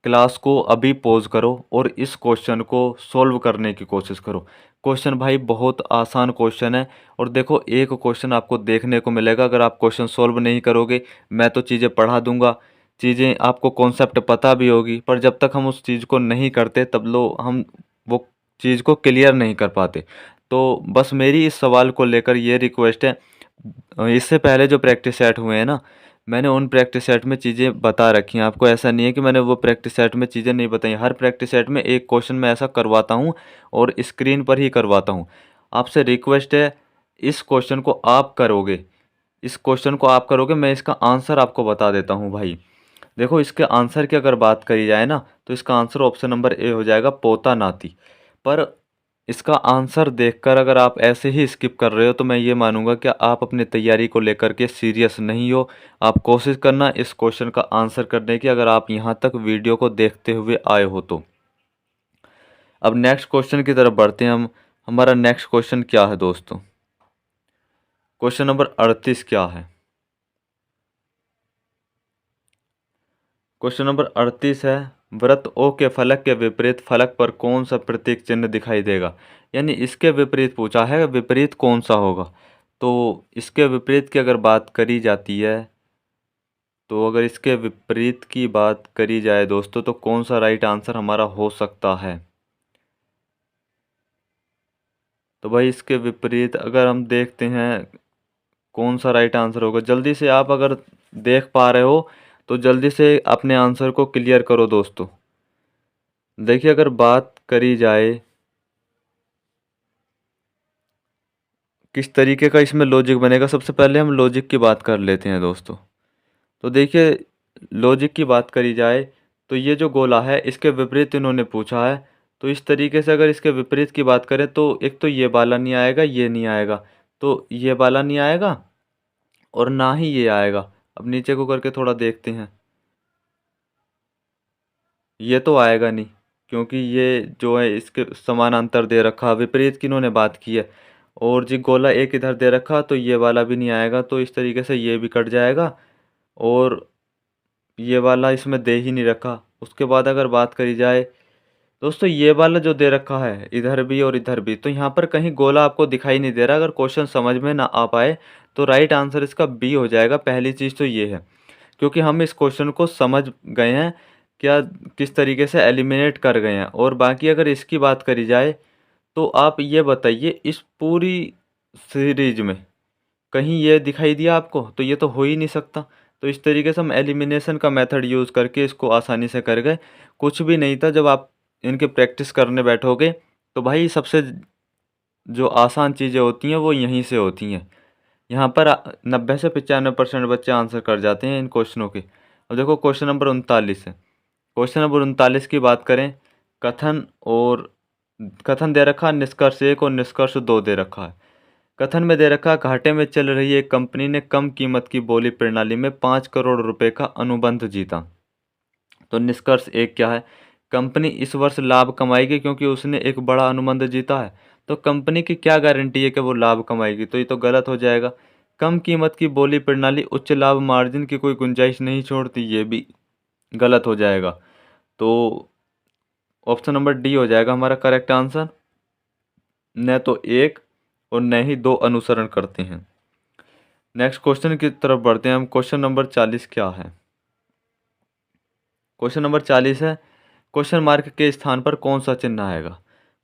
[SPEAKER 1] क्लास को अभी पॉज करो और इस क्वेश्चन को सॉल्व करने की कोशिश करो। क्वेश्चन भाई बहुत आसान क्वेश्चन है। और देखो एक क्वेश्चन आपको देखने को मिलेगा। अगर आप क्वेश्चन सॉल्व नहीं करोगे, मैं तो चीज़ें पढ़ा दूंगा, चीज़ें आपको कॉन्सेप्ट पता भी होगी, पर जब तक हम उस चीज़ को नहीं करते तब हम वो चीज़ को क्लियर नहीं कर पाते। तो बस मेरी इस सवाल को लेकर ये रिक्वेस्ट है। इससे पहले जो प्रैक्टिस सेट हुए हैं ना, मैंने उन प्रैक्टिस सेट में चीज़ें बता रखी हैं आपको। ऐसा नहीं है कि मैंने वो प्रैक्टिस सेट में चीज़ें नहीं बताई। हर प्रैक्टिस सेट में एक क्वेश्चन मैं ऐसा करवाता हूँ और स्क्रीन पर ही करवाता हूँ। आपसे रिक्वेस्ट है, इस क्वेश्चन को आप करोगे, इस क्वेश्चन को आप करोगे, मैं इसका आंसर आपको बता देता हूँ भाई। देखो इसके आंसर की अगर बात करी जाए ना, तो इसका आंसर ऑप्शन नंबर ए हो जाएगा, पोता नाती। पर इसका आंसर देखकर अगर आप ऐसे ही स्किप कर रहे हो तो मैं ये मानूंगा कि आप अपनी तैयारी को लेकर के सीरियस नहीं हो। आप कोशिश करना इस क्वेश्चन का आंसर करने की, अगर आप यहाँ तक वीडियो को देखते हुए आए हो तो। अब नेक्स्ट क्वेश्चन की तरफ बढ़ते हैं हम। हमारा नेक्स्ट क्वेश्चन क्या है दोस्तों? क्वेश्चन नंबर 38 क्या है? क्वेश्चन नंबर 38 है, वृत्त ओ के फलक के विपरीत फलक पर कौन सा प्रतीक चिन्ह दिखाई देगा। यानी इसके विपरीत पूछा है, विपरीत कौन सा होगा। तो इसके विपरीत की अगर बात करी जाती है, तो अगर इसके विपरीत की बात करी जाए दोस्तों, तो कौन सा राइट आंसर हमारा हो सकता है। तो भाई इसके विपरीत अगर हम देखते हैं कौन सा राइट आंसर होगा, जल्दी से आप अगर देख पा रहे हो तो जल्दी से अपने आंसर को क्लियर करो दोस्तों। देखिए अगर बात करी जाए किस तरीके का इसमें लॉजिक बनेगा, सबसे पहले हम लॉजिक की बात कर लेते हैं दोस्तों। तो देखिए लॉजिक की बात करी जाए तो ये जो गोला है इसके विपरीत इन्होंने पूछा है। तो इस तरीके से अगर इसके विपरीत की बात करें तो एक तो ये वाला नहीं आएगा, ये नहीं आएगा, तो ये वाला नहीं आएगा और ना ही ये आएगा। अब नीचे को करके थोड़ा देखते हैं, ये तो आएगा नहीं क्योंकि ये जो है इसके समानांतर दे रखा, विपरीत की इन्होंने बात की है। और जी गोला एक इधर दे रखा तो ये वाला भी नहीं आएगा, तो इस तरीके से ये भी कट जाएगा और ये वाला इसमें दे ही नहीं रखा। उसके बाद अगर बात करी जाए दोस्तों, ये वाला जो दे रखा है इधर भी और इधर भी, तो यहाँ पर कहीं गोला आपको दिखाई नहीं दे रहा। अगर क्वेश्चन समझ में ना आ पाए तो राइट आंसर इसका बी हो जाएगा। पहली चीज़ तो ये है क्योंकि हम इस क्वेश्चन को समझ गए हैं, क्या किस तरीके से एलिमिनेट कर गए हैं। और बाकी अगर इसकी बात करी जाए तो आप ये बताइए इस पूरी सीरीज में कहीं ये दिखाई दिया आपको, तो ये तो हो ही नहीं सकता। तो इस तरीके से हम एलिमिनेशन का मेथड यूज़ करके इसको आसानी से कर गए। कुछ भी नहीं था। जब आप इनके प्रैक्टिस करने बैठोगे तो भाई सबसे जो आसान चीज़ें होती हैं वो यहीं से होती हैं। यहाँ पर 90 से 95% बच्चे आंसर कर जाते हैं इन क्वेश्चनों के। अब देखो क्वेश्चन नंबर 39 है। क्वेश्चन नंबर 39 की बात करें, कथन और कथन दे रखा, निष्कर्ष 1 और निष्कर्ष 2 दे रखा है। कथन में दे रखा, घाटे में चल रही एक कंपनी ने कम कीमत की बोली प्रणाली में 5 करोड़ रुपए का अनुबंध जीता। तो निष्कर्ष 1 क्या है, कंपनी इस वर्ष लाभ कमाएगी क्योंकि उसने एक बड़ा अनुबंध जीता है। तो कंपनी की क्या गारंटी है कि वो लाभ कमाएगी, तो ये तो गलत हो जाएगा। कम कीमत की बोली प्रणाली उच्च लाभ मार्जिन की कोई गुंजाइश नहीं छोड़ती, ये भी गलत हो जाएगा। तो ऑप्शन नंबर डी हो जाएगा हमारा करेक्ट आंसर। न तो एक और न ही दो अनुसरण करते हैं। नेक्स्ट क्वेश्चन की तरफ बढ़ते हैं हम। क्वेश्चन नंबर 40 क्या है। क्वेश्चन नंबर 40 है, क्वेश्चन मार्क के स्थान पर कौन सा चिन्ह आएगा।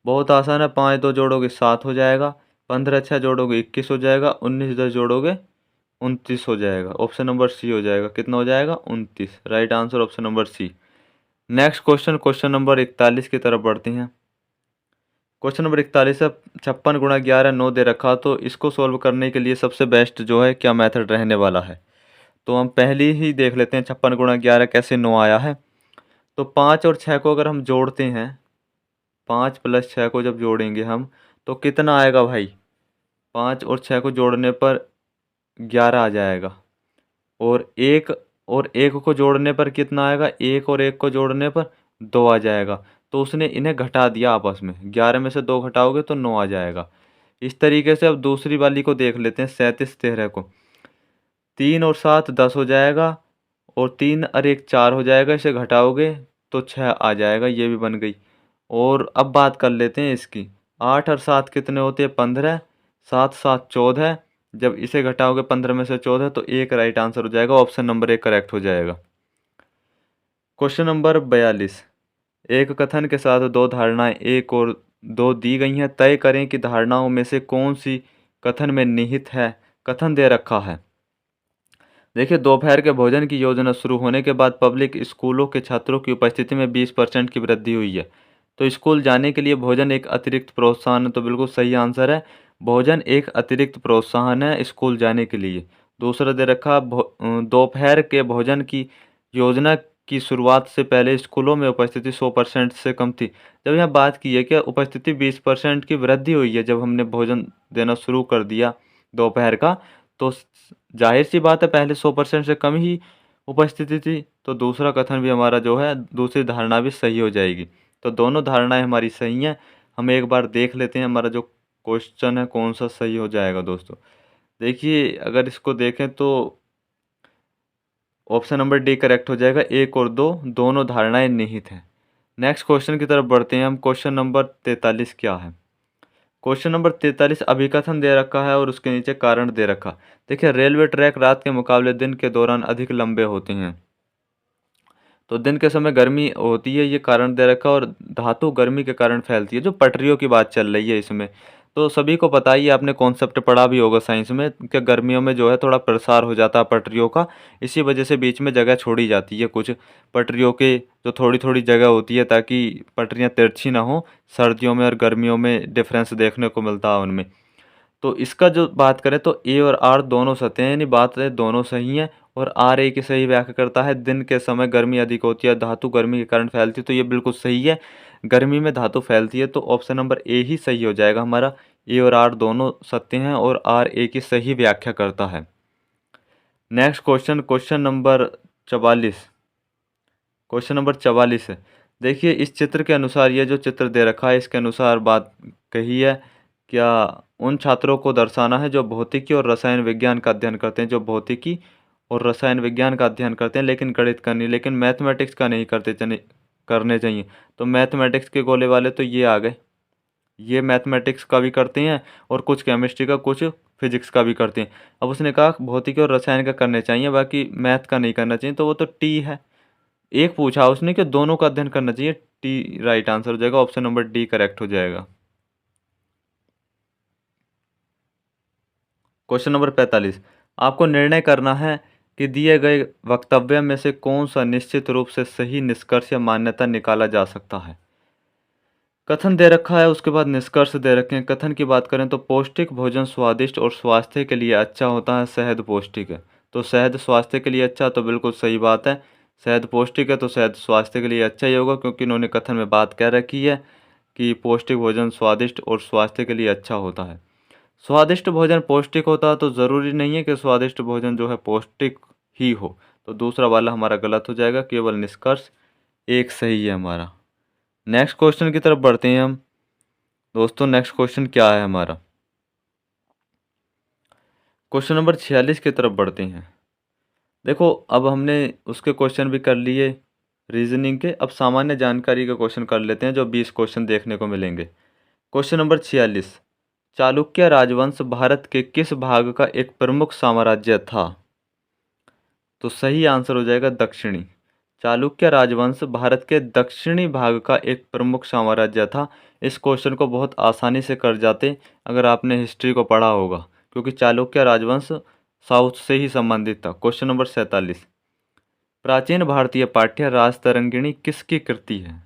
[SPEAKER 1] बहुत आसान है, 5 2 जोड़ोगे 7 हो जाएगा, 15 6 जोड़ोगे 21 हो जाएगा, 19 10 जोड़ोगे 29 हो जाएगा। ऑप्शन नंबर सी हो जाएगा। कितना हो जाएगा, 29। Right answer option number C. Next question, question number 41 की तरफ बढ़ते हैं। क्वेश्चन नंबर 41 है, 56 गुणा 11 9 दे रखा, तो इसको सॉल्व करने के लिए सबसे बेस्ट जो है क्या मेथड रहने वाला है। तो हम पहले ही देख लेते हैं 56 गुणा 11 कैसे 9 आया है। तो 5 और 6 को अगर हम जोड़ते हैं, 5 प्लस 6 को जब जोड़ेंगे हम तो कितना आएगा भाई, 5 और 6 को जोड़ने पर 11 आ जाएगा। और एक को जोड़ने पर कितना आएगा, 1 और 1 को जोड़ने पर 2 आ जाएगा। तो उसने इन्हें घटा दिया आपस में, 11 में से 2 घटाओगे तो 9 आ जाएगा। इस तरीके से अब दूसरी वाली को देख लेते हैं, 37 13 को। 3 और 7 10 हो जाएगा और 3 और 1 4 हो जाएगा, इसे घटाओगे तो 6 आ जाएगा, ये भी बन गई। और अब बात कर लेते हैं इसकी, 8 और 7 कितने होते हैं, 15, 7 7 14। जब इसे घटाओगे 15 में से 14 तो एक राइट आंसर हो जाएगा, ऑप्शन नंबर 1 करेक्ट हो जाएगा। क्वेश्चन नंबर 42, एक कथन के साथ दो धारणाएं 1 और 2 दी गई हैं, तय करें कि धारणाओं में से कौन सी कथन में निहित है। कथन दे रखा है, देखिए दोपहर के भोजन की योजना शुरू होने के बाद पब्लिक स्कूलों के छात्रों की उपस्थिति में 20% की वृद्धि हुई है। तो स्कूल जाने के लिए भोजन एक अतिरिक्त प्रोत्साहन है, तो बिल्कुल सही आंसर है। भोजन एक अतिरिक्त प्रोत्साहन है स्कूल जाने के लिए। दूसरा दे रखा, दोपहर के भोजन की योजना की शुरुआत से पहले स्कूलों में उपस्थिति 100% से कम थी। जब यहाँ बात की है कि उपस्थिति 20% की वृद्धि हुई है, जब हमने भोजन देना शुरू कर दिया दोपहर का, तो जाहिर सी बात है पहले 100% से कम ही उपस्थिति थी। तो दूसरा कथन भी हमारा जो है, दूसरी धारणा भी सही हो जाएगी। तो दोनों धारणाएं हमारी सही हैं। हम एक बार देख लेते हैं हमारा जो क्वेश्चन है कौन सा सही हो जाएगा दोस्तों। देखिए अगर इसको देखें तो ऑप्शन नंबर डी करेक्ट हो जाएगा। 1 और 2 दोनों धारणाएं निहित हैं। नेक्स्ट क्वेश्चन की तरफ बढ़ते हैं हम। क्वेश्चन नंबर 43 क्या है? क्वेश्चन नंबर 43 अभिकथन दे रखा है और उसके नीचे कारण दे रखा। देखिए, रेलवे ट्रैक रात के मुकाबले दिन के दौरान अधिक लंबे होते हैं, तो दिन के समय गर्मी होती है, ये कारण दे रखा। और धातु गर्मी के कारण फैलती है, जो पटरियों की बात चल रही है इसमें। तो सभी को पता ही है, आपने कॉन्सेप्ट पढ़ा भी होगा साइंस में, कि गर्मियों में जो है थोड़ा प्रसार हो जाता है पटरियों का, इसी वजह से बीच में जगह छोड़ी जाती है कुछ पटरियों के, जो थोड़ी थोड़ी जगह होती है, ताकि पटरियाँ तिरछी ना हो। सर्दियों में और गर्मियों में डिफरेंस देखने को मिलता है उनमें। तो इसका जो बात करें तो ए और आर दोनों सत्य हैं, यानी बात है दोनों सही हैं। और आर ए की सही व्याख्या करता है। दिन के समय गर्मी अधिक होती है, धातु गर्मी के कारण फैलती है, तो ये बिल्कुल सही है। गर्मी में धातु फैलती है, तो ऑप्शन नंबर ए ही सही हो जाएगा हमारा। ए और आर दोनों सत्य हैं और आर ए की सही व्याख्या करता है। Next question, question number 44। Question number 44 है। देखिए, इस चित्र के अनुसार, ये जो चित्र दे रखा है इसके अनुसार बात कही है। क्या उन छात्रों को दर्शाना है जो भौतिकी और रसायन विज्ञान का अध्ययन करते हैं, जो भौतिकी और रसायन विज्ञान का अध्ययन करते हैं, लेकिन गणित का नहीं, लेकिन मैथमेटिक्स का नहीं करने चाहिए। तो मैथमेटिक्स के गोले वाले तो ये आ गए, ये मैथमेटिक्स का भी करते हैं और कुछ केमिस्ट्री का, कुछ फिजिक्स का भी करते हैं। अब उसने कहा भौतिकी और रसायन का करने चाहिए, बाकी मैथ का नहीं करना चाहिए, तो वो तो टी है। एक पूछा उसने कि दोनों का अध्ययन करना चाहिए, टी राइट आंसर हो जाएगा। ऑप्शन नंबर डी करेक्ट हो जाएगा। Question number 45। आपको निर्णय करना है कि दिए गए वक्तव्य में से कौन सा निश्चित रूप से सही निष्कर्ष या मान्यता निकाला जा सकता है। कथन दे रखा है, उसके बाद निष्कर्ष दे रखे हैं। कथन की बात करें तो पौष्टिक भोजन स्वादिष्ट और स्वास्थ्य के लिए अच्छा होता है। शहद पौष्टिक है, तो शहद स्वास्थ्य के लिए अच्छा, तो बिल्कुल सही बात है। शहद पौष्टिक है तो शहद स्वास्थ्य के लिए अच्छा ही होगा, क्योंकि इन्होंने कथन में बात कह रखी है कि पौष्टिक भोजन स्वादिष्ट और स्वास्थ्य के लिए अच्छा होता है। स्वादिष्ट भोजन पौष्टिक होता है, तो ज़रूरी नहीं है कि स्वादिष्ट भोजन जो है पौष्टिक ही हो। तो दूसरा वाला हमारा गलत हो जाएगा, केवल निष्कर्ष एक सही है हमारा। नेक्स्ट क्वेश्चन की तरफ बढ़ते हैं हम दोस्तों। नेक्स्ट क्वेश्चन क्या है हमारा? क्वेश्चन नंबर 46 की तरफ बढ़ते हैं। देखो, अब हमने उसके क्वेश्चन भी कर लिए रीजनिंग के, अब सामान्य जानकारी के क्वेश्चन कर लेते हैं, जो 20 क्वेश्चन देखने को मिलेंगे। Question number 46। चालुक्य राजवंश भारत के किस भाग का एक प्रमुख साम्राज्य था? तो सही आंसर हो जाएगा दक्षिणी। चालुक्य राजवंश भारत के दक्षिणी भाग का एक प्रमुख साम्राज्य था। इस क्वेश्चन को बहुत आसानी से कर जाते अगर आपने हिस्ट्री को पढ़ा होगा, क्योंकि चालुक्य राजवंश साउथ से ही संबंधित था। Question number 47। प्राचीन भारतीय पाठ्य राजतरंगिणी किसकी कृति है?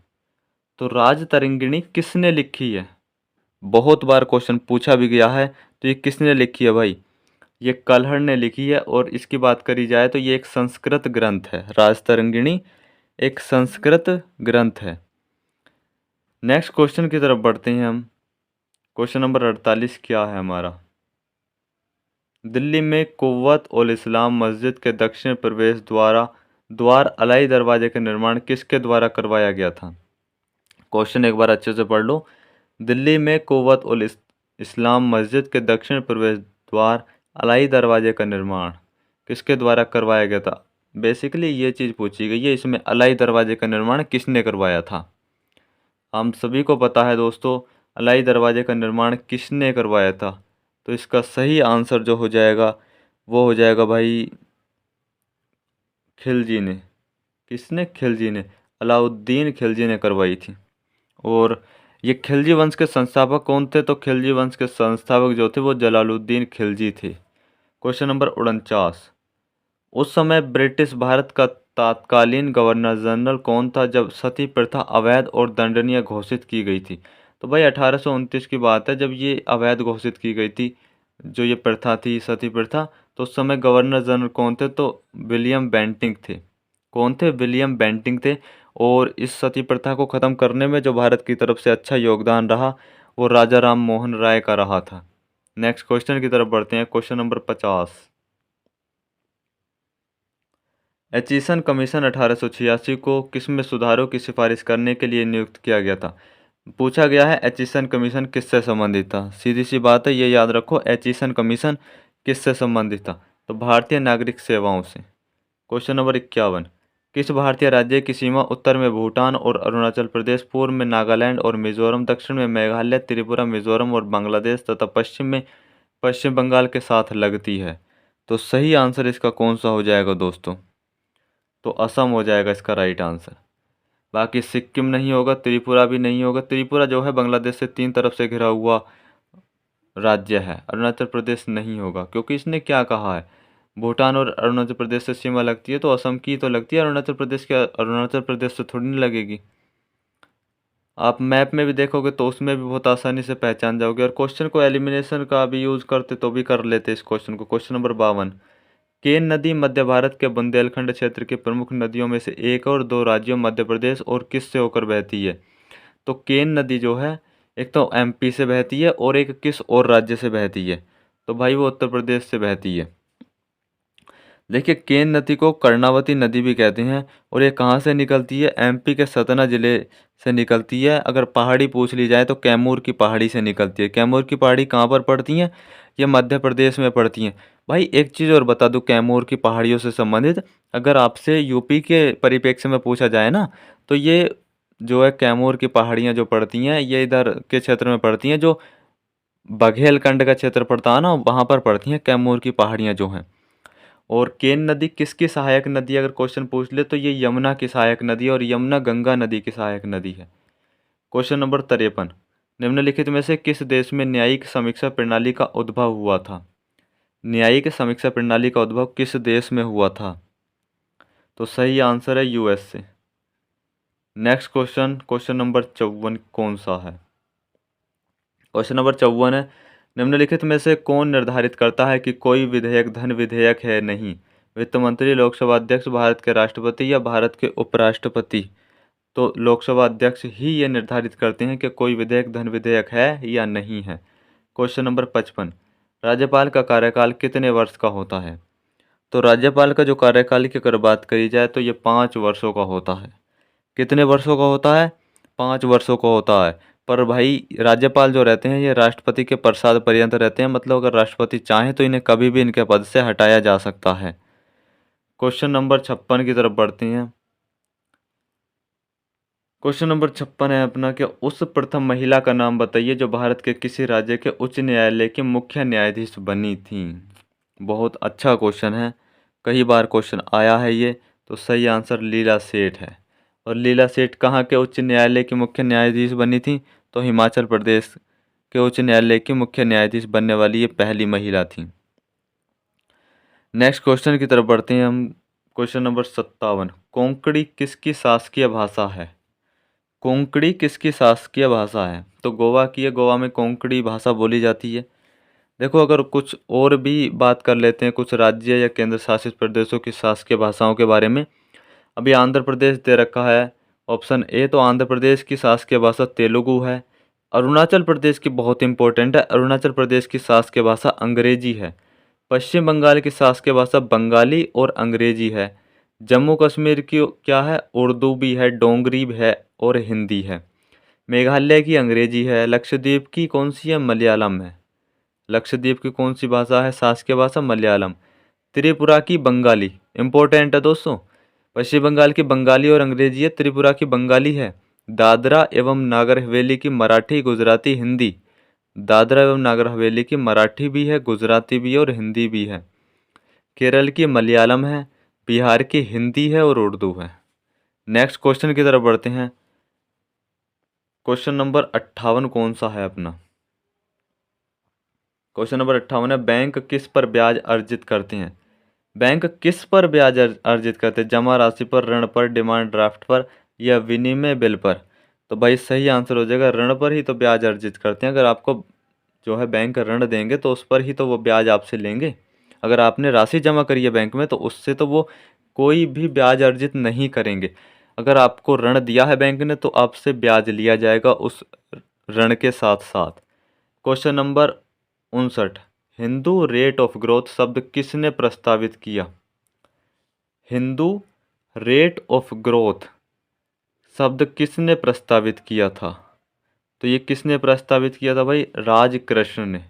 [SPEAKER 1] तो राजतरंगिणी किसने लिखी है? बहुत बार क्वेश्चन पूछा भी गया है, तो ये किसने लिखी है भाई? ये कल्हड़ ने लिखी है। और इसकी बात करी जाए तो ये एक संस्कृत ग्रंथ है। राजतरंगिणी एक संस्कृत ग्रंथ है। नेक्स्ट क्वेश्चन की तरफ बढ़ते हैं हम। क्वेश्चन नंबर 48 क्या है हमारा? दिल्ली में कुव्वत उल इस्लाम मस्जिद के दक्षिण प्रवेश द्वार अलाई दरवाजे का निर्माण किसके द्वारा करवाया गया था? क्वेश्चन एक बार अच्छे से पढ़ लो। दिल्ली में कुव्वत उल इस्लाम मस्जिद के दक्षिण प्रवेश द्वार अलाई दरवाजे का निर्माण किसके द्वारा करवाया गया था? बेसिकली ये चीज़ पूछी गई है इसमें, अलाई दरवाजे का निर्माण किसने करवाया था? हम सभी को पता है दोस्तों, अलाई दरवाजे का निर्माण किसने करवाया था। तो इसका सही आंसर जो हो जाएगा वो हो जाएगा भाई खिलजी ने। किसने? खिलजी ने। अलाउद्दीन खिलजी ने करवाई थी। और ये खिलजी वंश के संस्थापक कौन थे? तो खिलजी वंश के संस्थापक जो थे वो जलालुद्दीन खिलजी थे। Question number 49। उस समय ब्रिटिश भारत का तत्कालीन गवर्नर जनरल कौन था जब सती प्रथा अवैध और दंडनीय घोषित की गई थी? तो भाई 1829 की बात है, जब ये अवैध घोषित की गई थी, जो ये प्रथा थी सती प्रथा। तो उस समय गवर्नर जनरल कौन थे? तो विलियम बेंटिंक थे। कौन थे? विलियम बेंटिंक थे। और इस सती प्रथा को ख़त्म करने में जो भारत की तरफ से अच्छा योगदान रहा वो राजा राम मोहन राय का रहा था। नेक्स्ट क्वेश्चन की तरफ बढ़ते हैं। Question number 50। एचिसन कमीशन 1886 को किसमें सुधारों की सिफारिश करने के लिए नियुक्त किया गया था? पूछा गया है एचिसन कमीशन किससे संबंधित था। सीधी सी बात है, ये याद रखो, एचिसन कमीशन किससे संबंधित था? तो भारतीय नागरिक सेवाओं से। क्वेश्चन नंबर 51, किस भारतीय राज्य की सीमा उत्तर में भूटान और अरुणाचल प्रदेश, पूर्व में नागालैंड और मिजोरम, दक्षिण में मेघालय, त्रिपुरा, मिजोरम और बांग्लादेश तथा पश्चिम में पश्चिम बंगाल के साथ लगती है? तो सही आंसर इसका कौन सा हो जाएगा दोस्तों? तो असम हो जाएगा इसका राइट आंसर। बाकी सिक्किम नहीं होगा, त्रिपुरा भी नहीं होगा। त्रिपुरा जो है बांग्लादेश से 3 तरफ से घिरा हुआ राज्य है। अरुणाचल प्रदेश नहीं होगा, क्योंकि इसने क्या कहा है, भूटान और अरुणाचल प्रदेश से सीमा लगती है, तो असम की तो लगती है, अरुणाचल प्रदेश के अरुणाचल प्रदेश से थोड़ी नहीं लगेगी। आप मैप में भी देखोगे तो उसमें भी बहुत आसानी से पहचान जाओगे। और क्वेश्चन को एलिमिनेशन का भी यूज करते तो भी कर लेते इस क्वेश्चन को। क्वेश्चन नंबर 52, केन नदी मध्य भारत के बुंदेलखंड क्षेत्र की प्रमुख नदियों में से एक और 2 राज्यों मध्य प्रदेश और किस से होकर बहती है? तो केन नदी जो है एक तो एमपी से बहती है और एक किस और राज्य से बहती है? तो भाई वो उत्तर प्रदेश से बहती है। देखिए, केन नदी को कर्णावती नदी भी कहते हैं और ये कहाँ से निकलती है? एमपी के सतना जिले से निकलती है। अगर पहाड़ी पूछ ली जाए तो कैमूर की पहाड़ी से निकलती है। कैमूर की पहाड़ी कहाँ पर पड़ती हैं? ये मध्य प्रदेश में पड़ती हैं। भाई एक चीज़ और बता दूं कैमूर की पहाड़ियों से संबंधित, अगर आपसे यूपी के परिप्रेक्ष्य में पूछा जाए ना, तो ये जो है कैमूर की पहाड़ियाँ जो पड़ती हैं ये इधर के क्षेत्र में पड़ती हैं, जो बघेलखंड का क्षेत्र पड़ता है ना वहाँ पर पड़ती हैं कैमूर की पहाड़ियाँ जो हैं। और केन नदी किसकी सहायक नदी है? अगर क्वेश्चन पूछ ले तो ये यमुना की सहायक नदी है और यमुना गंगा नदी की सहायक नदी है। क्वेश्चन नंबर 53, निम्नलिखित में से किस देश में न्यायिक समीक्षा प्रणाली का उद्भव हुआ था? न्यायिक समीक्षा प्रणाली का उद्भव किस देश में हुआ था? तो सही आंसर है यूएस से। नेक्स्ट क्वेश्चन, क्वेश्चन नंबर 54 कौन सा है? क्वेश्चन नंबर 54 है, निम्नलिखित में से कौन निर्धारित करता है कि कोई विधेयक धन विधेयक है नहीं? वित्त मंत्री, लोकसभा अध्यक्ष, भारत के राष्ट्रपति या भारत के उपराष्ट्रपति? तो लोकसभा अध्यक्ष ही ये निर्धारित करते हैं कि कोई विधेयक धन विधेयक है या नहीं है। क्वेश्चन नंबर 55, राज्यपाल का कार्यकाल कितने वर्ष का होता है? तो राज्यपाल का जो कार्यकाल की अगर बात करी जाए तो ये 5 वर्षों का होता है। कितने वर्षों का होता है? 5 वर्षों का होता है। पर भाई राज्यपाल जो रहते हैं ये राष्ट्रपति के प्रसाद पर्यंत रहते हैं, मतलब अगर राष्ट्रपति चाहें तो इन्हें कभी भी इनके पद से हटाया जा सकता है। क्वेश्चन नंबर 56 की तरफ बढ़ते हैं। क्वेश्चन नंबर 56 है अपना कि उस प्रथम महिला का नाम बताइए जो भारत के किसी राज्य के उच्च न्यायालय की मुख्य न्यायाधीश बनी थी। बहुत अच्छा क्वेश्चन है, कई बार क्वेश्चन आया है ये। तो सही आंसर लीला सेठ है। और लीला सेठ कहाँ के उच्च न्यायालय की मुख्य न्यायाधीश बनी थी? तो हिमाचल प्रदेश के उच्च न्यायालय की मुख्य न्यायाधीश बनने वाली ये पहली महिला थी। नेक्स्ट क्वेश्चन की तरफ बढ़ते हैं हम। क्वेश्चन नंबर 57, कोंकणी किसकी शासकीय भाषा है? कोंकणी किसकी शासकीय भाषा है? तो गोवा की है, गोवा में कोंकणी भाषा बोली जाती है। देखो अगर कुछ और भी बात कर लेते हैं कुछ राज्य या केंद्र शासित प्रदेशों की शासकीय भाषाओं के बारे में। अभी आंध्र प्रदेश दे रखा है ऑप्शन ए, तो आंध्र प्रदेश की शासकीय भाषा तेलुगु है। अरुणाचल प्रदेश की बहुत इंपॉर्टेंट है, अरुणाचल प्रदेश की शासकीय भाषा अंग्रेजी है। पश्चिम बंगाल की शासकीय भाषा बंगाली और अंग्रेजी है। जम्मू कश्मीर की क्या है? उर्दू भी है, डोंगरी भी है और हिंदी है। मेघालय की अंग्रेजी है। लक्षद्वीप की कौन सी है? मलयालम है। लक्षद्वीप की कौन सी भाषा है शासकीय भाषा? मलयालम। त्रिपुरा की बंगाली, इंपॉर्टेंट है दोस्तों। पश्चिम बंगाल की बंगाली और अंग्रेजी है, त्रिपुरा की बंगाली है। दादरा एवं नागर हवेली की मराठी, गुजराती, हिंदी। दादरा एवं नागर हवेली की मराठी भी है, गुजराती भी है और हिंदी भी है। केरल की मलयालम है, बिहार की हिंदी है और उर्दू है। नेक्स्ट क्वेश्चन की तरफ बढ़ते हैं। क्वेश्चन नंबर 58 कौन सा है अपना? क्वेश्चन नंबर 58 है, बैंक किस पर ब्याज अर्जित करते हैं? बैंक किस पर ब्याज अर्जित करते हैं? जमा राशि पर, ऋण पर, डिमांड ड्राफ्ट पर या विनिमय बिल पर? तो भाई सही आंसर हो जाएगा ऋण पर ही तो ब्याज अर्जित करते हैं। अगर आपको जो है बैंक ऋण देंगे तो उस पर ही तो वो ब्याज आपसे लेंगे। अगर आपने राशि जमा करी है बैंक में तो उससे तो वो कोई भी ब्याज अर्जित नहीं करेंगे। अगर आपको ऋण दिया है बैंक ने तो आपसे ब्याज लिया जाएगा उस ऋण के साथ साथ। Question number 59, Hindu rate of growth शब्द किसने प्रस्तावित किया? हिंदू रेट ऑफ ग्रोथ शब्द किसने प्रस्तावित किया था? तो ये किसने प्रस्तावित किया था भाई? राजकृष्ण ने।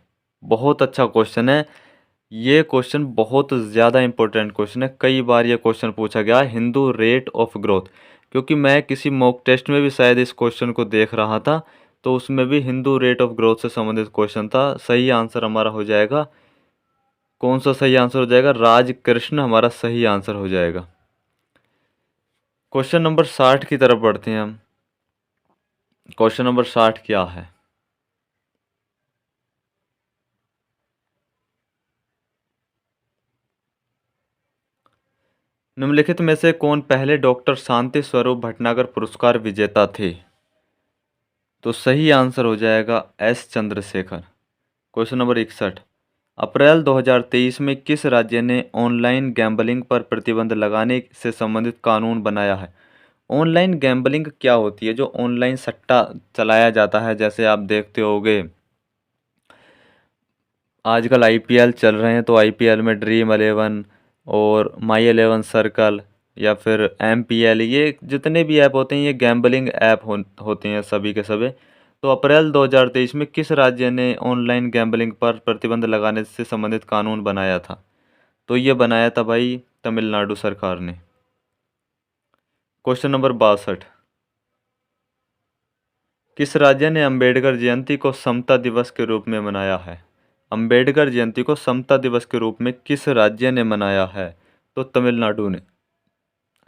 [SPEAKER 1] बहुत अच्छा क्वेश्चन है। ये क्वेश्चन बहुत ज़्यादा इंपॉर्टेंट क्वेश्चन है, कई बार ये क्वेश्चन पूछा गया है, हिंदू रेट ऑफ ग्रोथ। क्योंकि मैं किसी मॉक टेस्ट में भी शायद इस क्वेश्चन को देख रहा था, तो उसमें भी हिंदू रेट ऑफ ग्रोथ से संबंधित क्वेश्चन था। सही आंसर हमारा हो जाएगा, कौन सा सही आंसर हो जाएगा? राज कृष्ण हमारा सही आंसर हो जाएगा। क्वेश्चन नंबर 60 की तरफ बढ़ते हैं हम। क्वेश्चन नंबर 60 क्या है? निम्नलिखित में से कौन पहले डॉक्टर शांति स्वरूप भटनागर पुरस्कार विजेता थे? तो सही आंसर हो जाएगा एस चंद्रशेखर। क्वेश्चन नंबर 61, अप्रैल 2023 में किस राज्य ने ऑनलाइन गैम्बलिंग पर प्रतिबंध लगाने से संबंधित कानून बनाया है? ऑनलाइन गैम्बलिंग क्या होती है? जो ऑनलाइन सट्टा चलाया जाता है, जैसे आप देखते होंगे आजकल आईपीएल चल रहे हैं, तो आईपीएल में ड्रीम 11 और माई 11 सर्कल या फिर एमपीएल, ये जितने भी ऐप होते हैं ये गैम्बलिंग ऐप होते हैं सभी के सभी। तो अप्रैल 2023 में किस राज्य ने ऑनलाइन गैम्बलिंग पर प्रतिबंध लगाने से संबंधित कानून बनाया था? तो ये बनाया था भाई तमिलनाडु सरकार ने। क्वेश्चन नंबर 62, किस राज्य ने अंबेडकर जयंती को समता दिवस के रूप में मनाया है? अंबेडकर जयंती को समता दिवस के रूप में किस राज्य ने मनाया है? तो तमिलनाडु ने।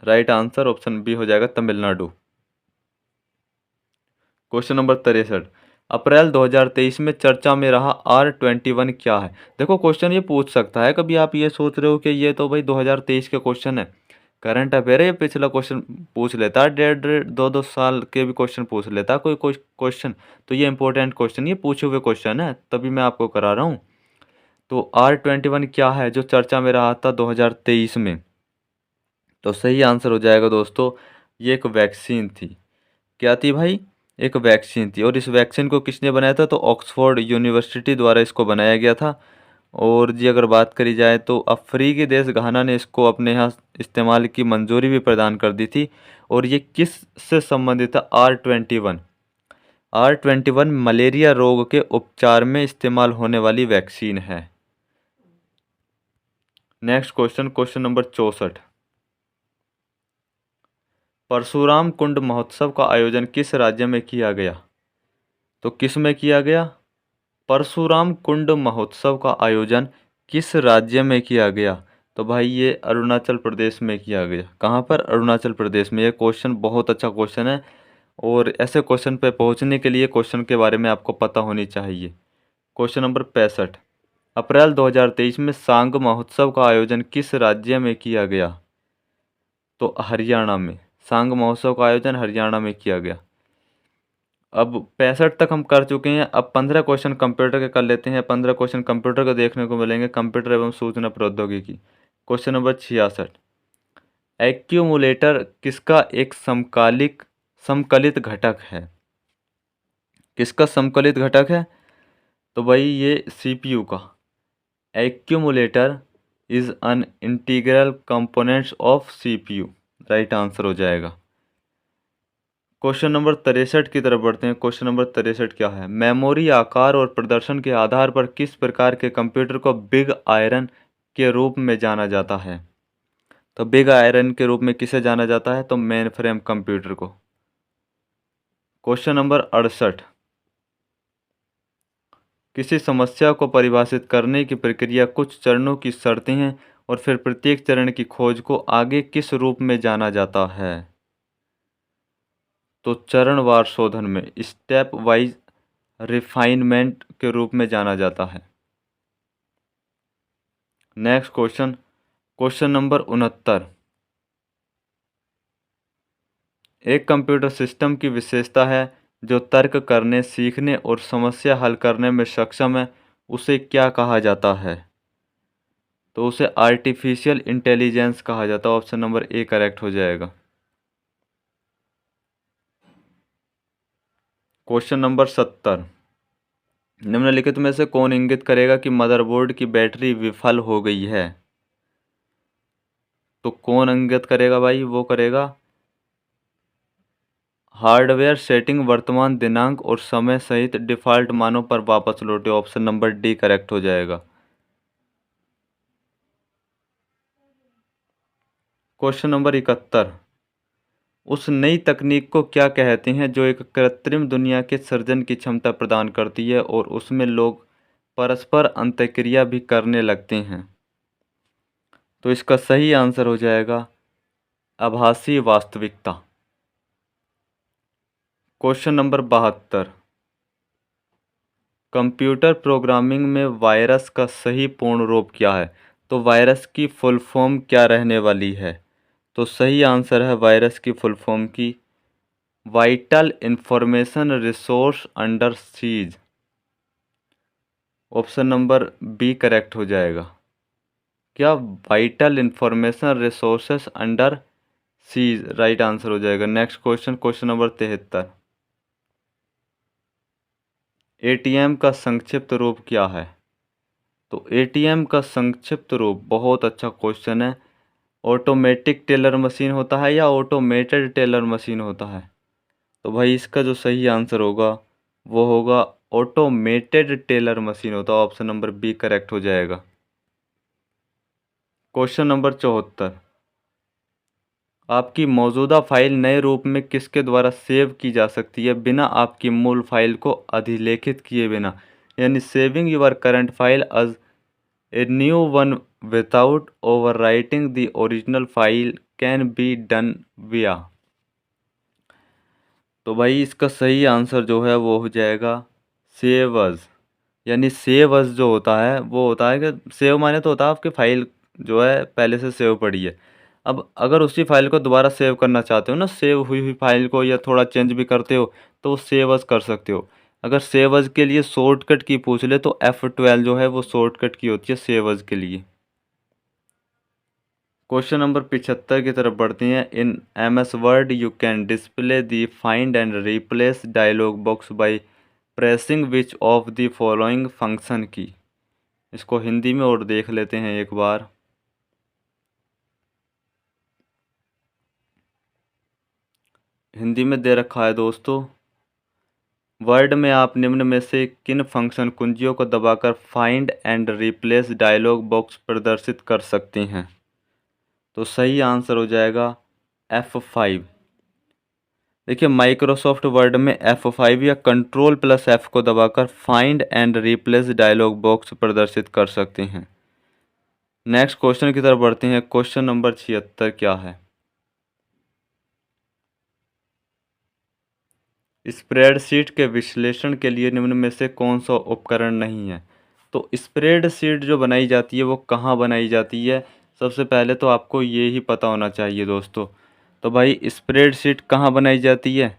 [SPEAKER 1] राइट आंसर ऑप्शन बी हो जाएगा तमिलनाडु। क्वेश्चन नंबर 63, अप्रैल 2023 में चर्चा में रहा R21 क्या है? देखो क्वेश्चन ये पूछ सकता है, कभी आप ये सोच रहे हो कि ये तो भाई 2023 के क्वेश्चन है, करंट अफेयर है, ये पिछला क्वेश्चन पूछ लेता है, डेढ़ डेढ़ दो दो साल के भी क्वेश्चन पूछ लेता है कोई कोई क्वेश्चन। तो ये इंपॉर्टेंट क्वेश्चन, ये पूछे हुए क्वेश्चन है, तभी मैं आपको करा रहा हूँ। तो R21 क्या है जो चर्चा में रहा था 2023 में? तो सही आंसर हो जाएगा दोस्तों, ये एक वैक्सीन थी। क्या थी भाई? एक वैक्सीन थी। और इस वैक्सीन को किसने बनाया था? तो ऑक्सफोर्ड यूनिवर्सिटी द्वारा इसको बनाया गया था। और जी अगर बात करी जाए तो अफ्रीकी देश घाना ने इसको अपने यहाँ इस्तेमाल की मंजूरी भी प्रदान कर दी थी। और ये किस से संबंधित था? R21। R21 मलेरिया रोग के उपचार में इस्तेमाल होने वाली वैक्सीन है। Next question, question number 64, Parshuram Kund महोत्सव का आयोजन किस राज्य में किया गया? तो किस में किया गया? परशुराम कुंड महोत्सव का आयोजन किस राज्य में किया गया? तो भाई ये अरुणाचल प्रदेश में किया गया। कहाँ पर? अरुणाचल प्रदेश में। ये क्वेश्चन बहुत अच्छा क्वेश्चन है, और ऐसे क्वेश्चन पे पहुंचने के लिए क्वेश्चन के बारे में आपको पता होनी चाहिए। क्वेश्चन नंबर 65, अप्रैल 2023 में सांग महोत्सव का आयोजन किस राज्य में किया गया? तो हरियाणा में। सांग महोत्सव का आयोजन हरियाणा में किया गया। अब 65 तक हम कर चुके हैं, अब 15 क्वेश्चन कंप्यूटर के कर लेते हैं। 15 क्वेश्चन कंप्यूटर का देखने को मिलेंगे, कंप्यूटर एवं सूचना प्रौद्योगिकी। क्वेश्चन नंबर 66, एक्यूमुलेटर किसका एक समकालित घटक है? किसका समकालित घटक है? तो भाई ये सीपीयू का। Accumulator is an integral components of CPU. Right answer हो जाएगा। क्वेश्चन नंबर 63 की तरफ बढ़ते हैं। क्वेश्चन नंबर 63 क्या है? मेमोरी आकार और प्रदर्शन के आधार पर किस प्रकार के कंप्यूटर को बिग आयरन के रूप में जाना जाता है? तो बिग आयरन के रूप में किसे जाना जाता है? तो मेन फ्रेम कंप्यूटर को। क्वेश्चन नंबर 68, किसी समस्या को परिभाषित करने की प्रक्रिया कुछ चरणों की शर्तें हैं और फिर प्रत्येक चरण की खोज को आगे किस रूप में जाना जाता है? तो चरणवार शोधन में, स्टेप वाइज रिफाइनमेंट के रूप में जाना जाता है। नेक्स्ट क्वेश्चन, क्वेश्चन नंबर 69, एक कंप्यूटर सिस्टम की विशेषता है जो तर्क करने, सीखने और समस्या हल करने में सक्षम है, उसे क्या कहा जाता है? तो उसे आर्टिफिशियल इंटेलिजेंस कहा जाता है। ऑप्शन नंबर ए करेक्ट हो जाएगा। क्वेश्चन नंबर 70, निम्नलिखित में से कौन इंगित करेगा कि मदरबोर्ड की बैटरी विफल हो गई है? तो कौन इंगित करेगा भाई? वो करेगा हार्डवेयर सेटिंग वर्तमान दिनांक और समय सहित डिफ़ॉल्ट मानों पर वापस लौटे। ऑप्शन नंबर डी करेक्ट हो जाएगा। क्वेश्चन नंबर 71, उस नई तकनीक को क्या कहते हैं जो एक कृत्रिम दुनिया के सृजन की क्षमता प्रदान करती है और उसमें लोग परस्पर अंतःक्रिया भी करने लगते हैं? तो इसका सही आंसर हो जाएगा आभासी वास्तविकता। क्वेश्चन नंबर 72, कंप्यूटर प्रोग्रामिंग में वायरस का सही पूर्ण रूप क्या है? तो वायरस की फुल फॉर्म क्या रहने वाली है? तो सही आंसर है वायरस की फुल फॉर्म की vital information resource under seize. Option number B correct हो जाएगा। क्या vital information resources under seize right answer हो जाएगा। Next question, question number 73, ATM का संक्षिप्त रूप क्या है? तो एटीएम का संक्षिप्त रूप बहुत अच्छा क्वेश्चन है। ऑटोमेटिक टेलर मशीन होता है या ऑटोमेटेड टेलर मशीन होता है? तो भाई इसका जो सही आंसर होगा वो होगा ऑटोमेटेड टेलर मशीन होता है। ऑप्शन नंबर बी करेक्ट हो जाएगा। क्वेश्चन नंबर 74, आपकी मौजूदा फाइल नए रूप में किसके द्वारा सेव की जा सकती है बिना आपकी मूल फाइल को अधिलेखित किए बिना? यानी saving your current file as a new one without overwriting the original file can be done via. तो भाई इसका सही आंसर जो है वो हो जाएगा सेव अज। यानी सेव अज जो होता है वो होता है कि सेव माने तो होता है आपकी फाइल जो है पहले से सेव पड़ी है। अब अगर उसी फाइल को दोबारा सेव करना चाहते हो ना, सेव हुई हुई फाइल को, या थोड़ा चेंज भी करते हो तो सेव अज कर सकते हो। अगर सेव अज के लिए शॉर्टकट की पूछ ले तो F12 जो है वो शॉर्टकट की होती है सेव अज के लिए। क्वेश्चन नंबर 75 की तरफ बढ़ते हैं। इन MS word you can display the find and replace dialog box by pressing which of the following function की। इसको हिंदी में और देख लेते हैं एक बार। हिंदी में दे रखा है दोस्तों, वर्ड में आप निम्न में से किन फंक्शन कुंजियों को दबाकर find and replace dialog box प्रदर्शित कर सकते हैं? तो सही आंसर हो जाएगा F5। देखिए माइक्रोसॉफ्ट वर्ड में F5 या Ctrl+F को दबाकर find and replace dialog box प्रदर्शित कर सकते हैं। नेक्स्ट क्वेश्चन की तरफ बढ़ते हैं। क्वेश्चन नंबर 76 क्या है? स्प्रेडशीट के विश्लेषण के लिए निम्न में से कौन सा उपकरण नहीं है? तो स्प्रेडशीट जो बनाई जाती है वो कहाँ बनाई जाती है? सबसे पहले तो आपको ये ही पता होना चाहिए दोस्तों। तो भाई स्प्रेडशीट कहाँ बनाई जाती है?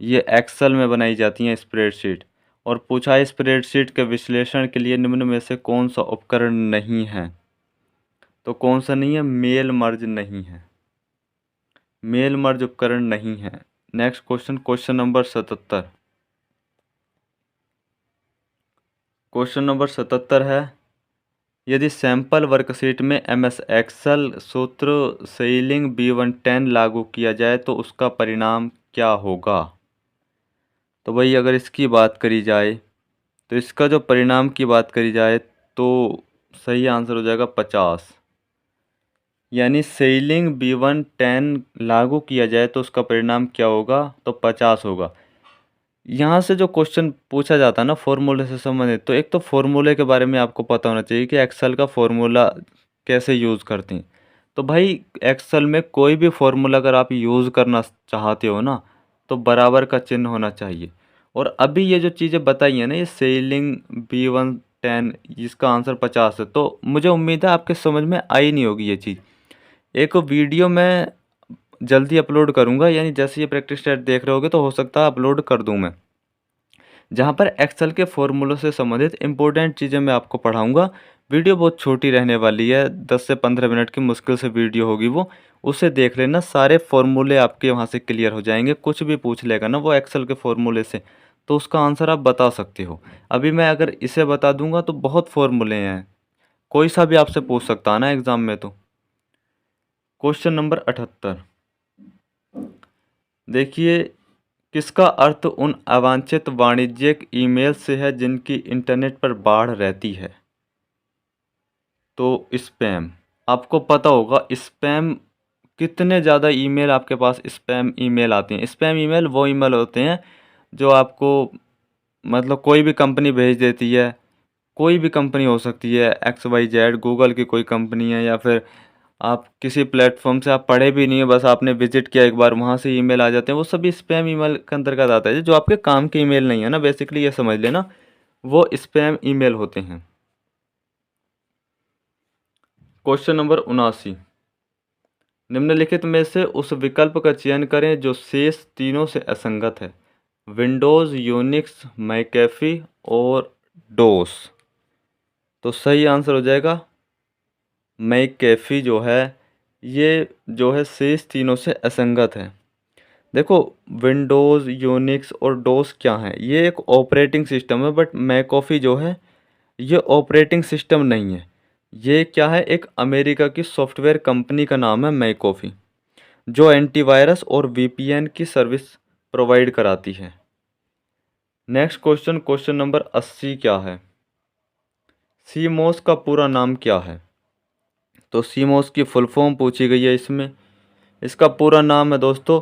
[SPEAKER 1] ये एक्सेल में बनाई जाती हैं स्प्रेडशीट। और पूछा है स्प्रेडशीट के विश्लेषण के लिए निम्न में से कौन सा उपकरण नहीं है? तो कौन सा नहीं है? मेल मर्ज नहीं है, मेल मर्ज उपकरण नहीं है। Next question, question number 77। Question number 77 है, यदि सैंपल वर्कशीट में MS एक्सेल सूत्र सेलिंग B110 लागू किया जाए तो उसका परिणाम क्या होगा? तो भाई अगर इसकी बात करी जाए तो इसका जो परिणाम की बात करी जाए तो सही आंसर हो जाएगा 50। यानी सेलिंग B110 लागू किया जाए तो उसका परिणाम क्या होगा? तो 50 होगा। यहाँ से जो क्वेश्चन पूछा जाता है ना फॉर्मूले से संबंधित, तो एक तो फॉर्मूले के बारे में आपको पता होना चाहिए कि एक्सेल का फॉर्मूला कैसे यूज़ करते हैं। तो भाई एक्सेल में कोई भी फॉर्मूला अगर आप यूज़ करना चाहते हो ना तो बराबर का चिन्ह होना चाहिए। और अभी ये जो चीज़ें बताई हैं ना, ये सेलिंग B110, इसका आंसर 50 है। तो मुझे उम्मीद है आपके समझ में आई नहीं होगी ये चीज़। एक वीडियो मैं जल्दी अपलोड करूँगा, यानी जैसे ये प्रैक्टिस सेट देख रहे होगे तो हो सकता है अपलोड कर दूँ मैं, जहाँ पर एक्सेल के फॉर्मूलों से संबंधित इंपॉर्टेंट चीज़ें मैं आपको पढ़ाऊँगा। वीडियो बहुत छोटी रहने वाली है, 10 से 15 मिनट की मुश्किल से वीडियो होगी वो। उसे देख लेना, सारे फॉर्मूले आपके वहाँ से क्लियर हो जाएंगे। कुछ भी पूछ लेगा ना वो एक्सेल के फॉर्मूले से तो उसका आंसर आप बता सकते हो। अभी मैं अगर इसे बता दूंगा तो बहुत फॉर्मूले हैं, कोई सा भी आपसे पूछ सकता है ना एग्ज़ाम में। तो क्वेश्चन नंबर 78 देखिए, किसका अर्थ उन अवांछित वाणिज्यिक ईमेल से है जिनकी इंटरनेट पर बाढ़ रहती है? तो स्पैम। आपको पता होगा स्पैम कितने ज़्यादा ईमेल आपके पास स्पैम ईमेल आते हैं। स्पैम ईमेल वो ईमेल होते हैं जो आपको मतलब कोई भी कंपनी भेज देती है। कोई भी कंपनी हो सकती है, XYZ, गूगल की कोई कंपनी है, या फिर आप किसी प्लेटफॉर्म से आप पढ़े भी नहीं है, बस आपने विजिट किया एक बार, वहाँ से ईमेल आ जाते हैं। वो सभी स्पैम ईमेल के अंतर्गत आता है। जो आपके काम के ईमेल नहीं है ना, बेसिकली ये समझ लेना, वो स्पैम ईमेल होते हैं। क्वेश्चन नंबर 79, निम्नलिखित में से उस विकल्प का चयन करें जो शेष तीनों से असंगत है। विंडोज़, यूनिक्स, मैकेफी और डोस। तो सही आंसर हो जाएगा मैकेफी जो है, ये जो है शेष तीनों से असंगत है। देखो, विंडोज़, यूनिक्स और डोस क्या है, ये एक ऑपरेटिंग सिस्टम है, बट मैकेफी जो है ये ऑपरेटिंग सिस्टम नहीं है। ये क्या है, एक अमेरिका की सॉफ्टवेयर कंपनी का नाम है मैकेफी, जो एंटीवायरस और VPN की सर्विस प्रोवाइड कराती है। नेक्स्ट क्वेश्चन, क्वेश्चन नंबर 80 क्या है, सीमोस का पूरा नाम क्या है। तो सीमोस की फुल फॉर्म पूछी गई है इसमें। इसका पूरा नाम है दोस्तों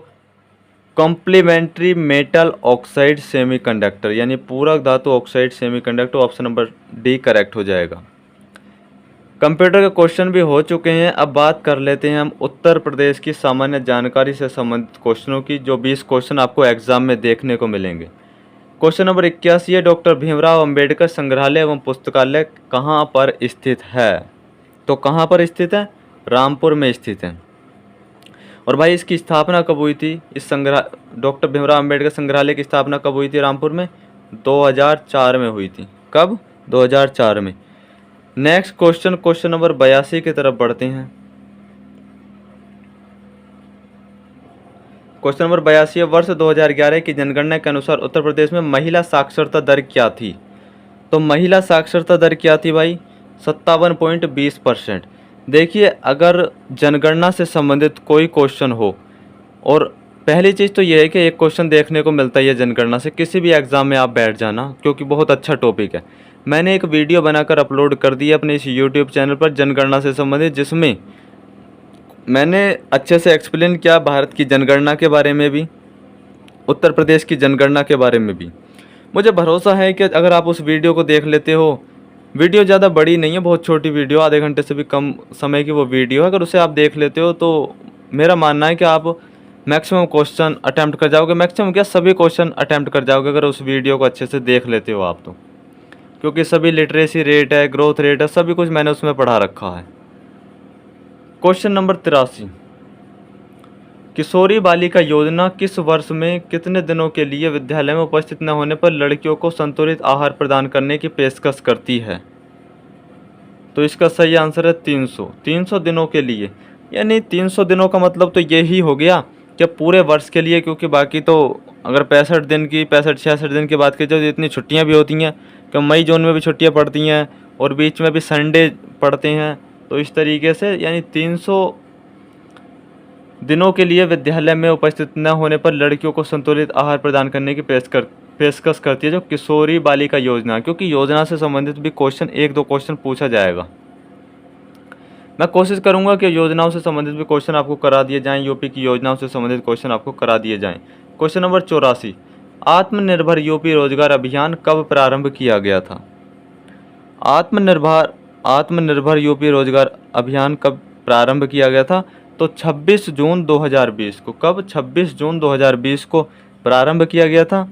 [SPEAKER 1] कॉम्प्लीमेंट्री मेटल ऑक्साइड सेमीकंडक्टर, यानी पूरक धातु oxide semiconductor. Option number D correct हो जाएगा। कंप्यूटर के क्वेश्चन भी हो चुके हैं। अब बात कर लेते हैं हम उत्तर प्रदेश की सामान्य जानकारी से संबंधित क्वेश्चनों की, जो 20 क्वेश्चन आपको एग्जाम में देखने को मिलेंगे। क्वेश्चन नंबर 81 है, डॉक्टर भीमराव अंबेडकर संग्रहालय एवं पुस्तकालय कहाँ पर स्थित है। तो कहाँ पर स्थित है, रामपुर में स्थित है। और भाई इसकी स्थापना कब हुई थी, इस डॉक्टर भीमराव अंबेडकर संग्रहालय की स्थापना कब हुई थी रामपुर में, 2004 में हुई थी। कब, 2004 में। नेक्स्ट क्वेश्चन, क्वेश्चन नंबर 82 की तरफ बढ़ते हैं। क्वेश्चन नंबर 82 है, वर्ष 2011 की जनगणना के अनुसार उत्तर प्रदेश में महिला साक्षरता दर क्या थी। तो महिला साक्षरता दर क्या थी भाई, 57.20%। देखिए, अगर जनगणना से संबंधित कोई क्वेश्चन हो, और पहली चीज़ तो यह है कि एक क्वेश्चन देखने को मिलता है जनगणना से, किसी भी एग्ज़ाम में आप बैठ जाना, क्योंकि बहुत अच्छा टॉपिक है। मैंने एक वीडियो बनाकर अपलोड कर दी है अपने इस YouTube चैनल पर जनगणना से संबंधित, जिसमें मैंने अच्छे से एक्सप्लेन किया भारत की जनगणना के बारे में भी, उत्तर प्रदेश की जनगणना के बारे में भी। मुझे भरोसा है कि अगर आप उस वीडियो को देख लेते हो, वीडियो ज़्यादा बड़ी नहीं है, बहुत छोटी वीडियो, आधे घंटे से भी कम समय की वो वीडियो है। अगर उसे आप देख लेते हो तो मेरा मानना है कि आप मैक्सिमम क्वेश्चन अटैम्प्ट कर जाओगे, मैक्सिमम क्या सभी क्वेश्चन अटैम्प्ट कर जाओगे, अगर उस वीडियो को अच्छे से देख लेते हो आप तो। क्योंकि सभी लिटरेसी रेट है, ग्रोथ रेट है, सभी कुछ मैंने उसमें पढ़ा रखा है। क्वेश्चन नंबर 83, किशोरी बालिका योजना किस वर्ष में कितने दिनों के लिए विद्यालय में उपस्थित न होने पर लड़कियों को संतुलित आहार प्रदान करने की पेशकश करती है। तो इसका सही आंसर है 300 दिनों के लिए। यानी 300 दिनों का मतलब तो यही हो गया कि पूरे वर्ष के लिए, क्योंकि बाकी तो अगर 65 दिन की 65-66 दिन की बात की जाए तो इतनी छुट्टियां भी होती हैं कि मई जून में भी छुट्टियां पड़ती हैं और बीच में भी संडे पड़ते हैं। तो इस तरीके से यानी 300 दिनों के लिए विद्यालय में उपस्थित न होने पर लड़कियों को संतुलित आहार प्रदान करने की पेशकश करती है जो किशोरी बालिका योजना। क्योंकि योजना से संबंधित भी क्वेश्चन, एक दो क्वेश्चन पूछा जाएगा। मैं कोशिश करूंगा कि योजनाओं से संबंधित भी क्वेश्चन आपको करा दिए जाएं, यूपी की योजनाओं से संबंधित क्वेश्चन आपको करा दिए जाएं। क्वेश्चन नंबर 84, आत्मनिर्भर यूपी रोजगार अभियान कब प्रारंभ किया गया था। आत्मनिर्भर यूपी रोजगार अभियान कब प्रारंभ किया गया था। तो 26 जून 2020 को। कब, 26 जून 2020 को प्रारंभ किया गया था।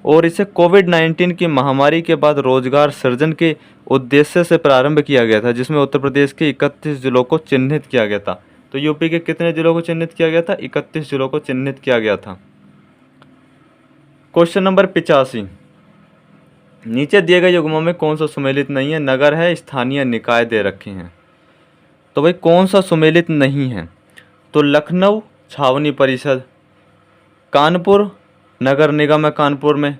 [SPEAKER 1] और इसे कोविड-19 की महामारी के बाद रोजगार सृजन के उद्देश्य से प्रारंभ किया गया था, जिसमें उत्तर प्रदेश के 31 जिलों को चिन्हित किया गया था। तो यूपी के कितने जिलों को चिन्हित किया गया था, 31 जिलों को चिन्हित किया गया था। क्वेश्चन नंबर 85, नीचे दिए गए युग्मों में कौन सा सुमेलित नहीं है। नगर है, स्थानीय निकाय दे रखे हैं। तो भाई कौन सा सुमेलित नहीं है, तो लखनऊ छावनी परिषद, कानपुर नगर निगम है कानपुर में।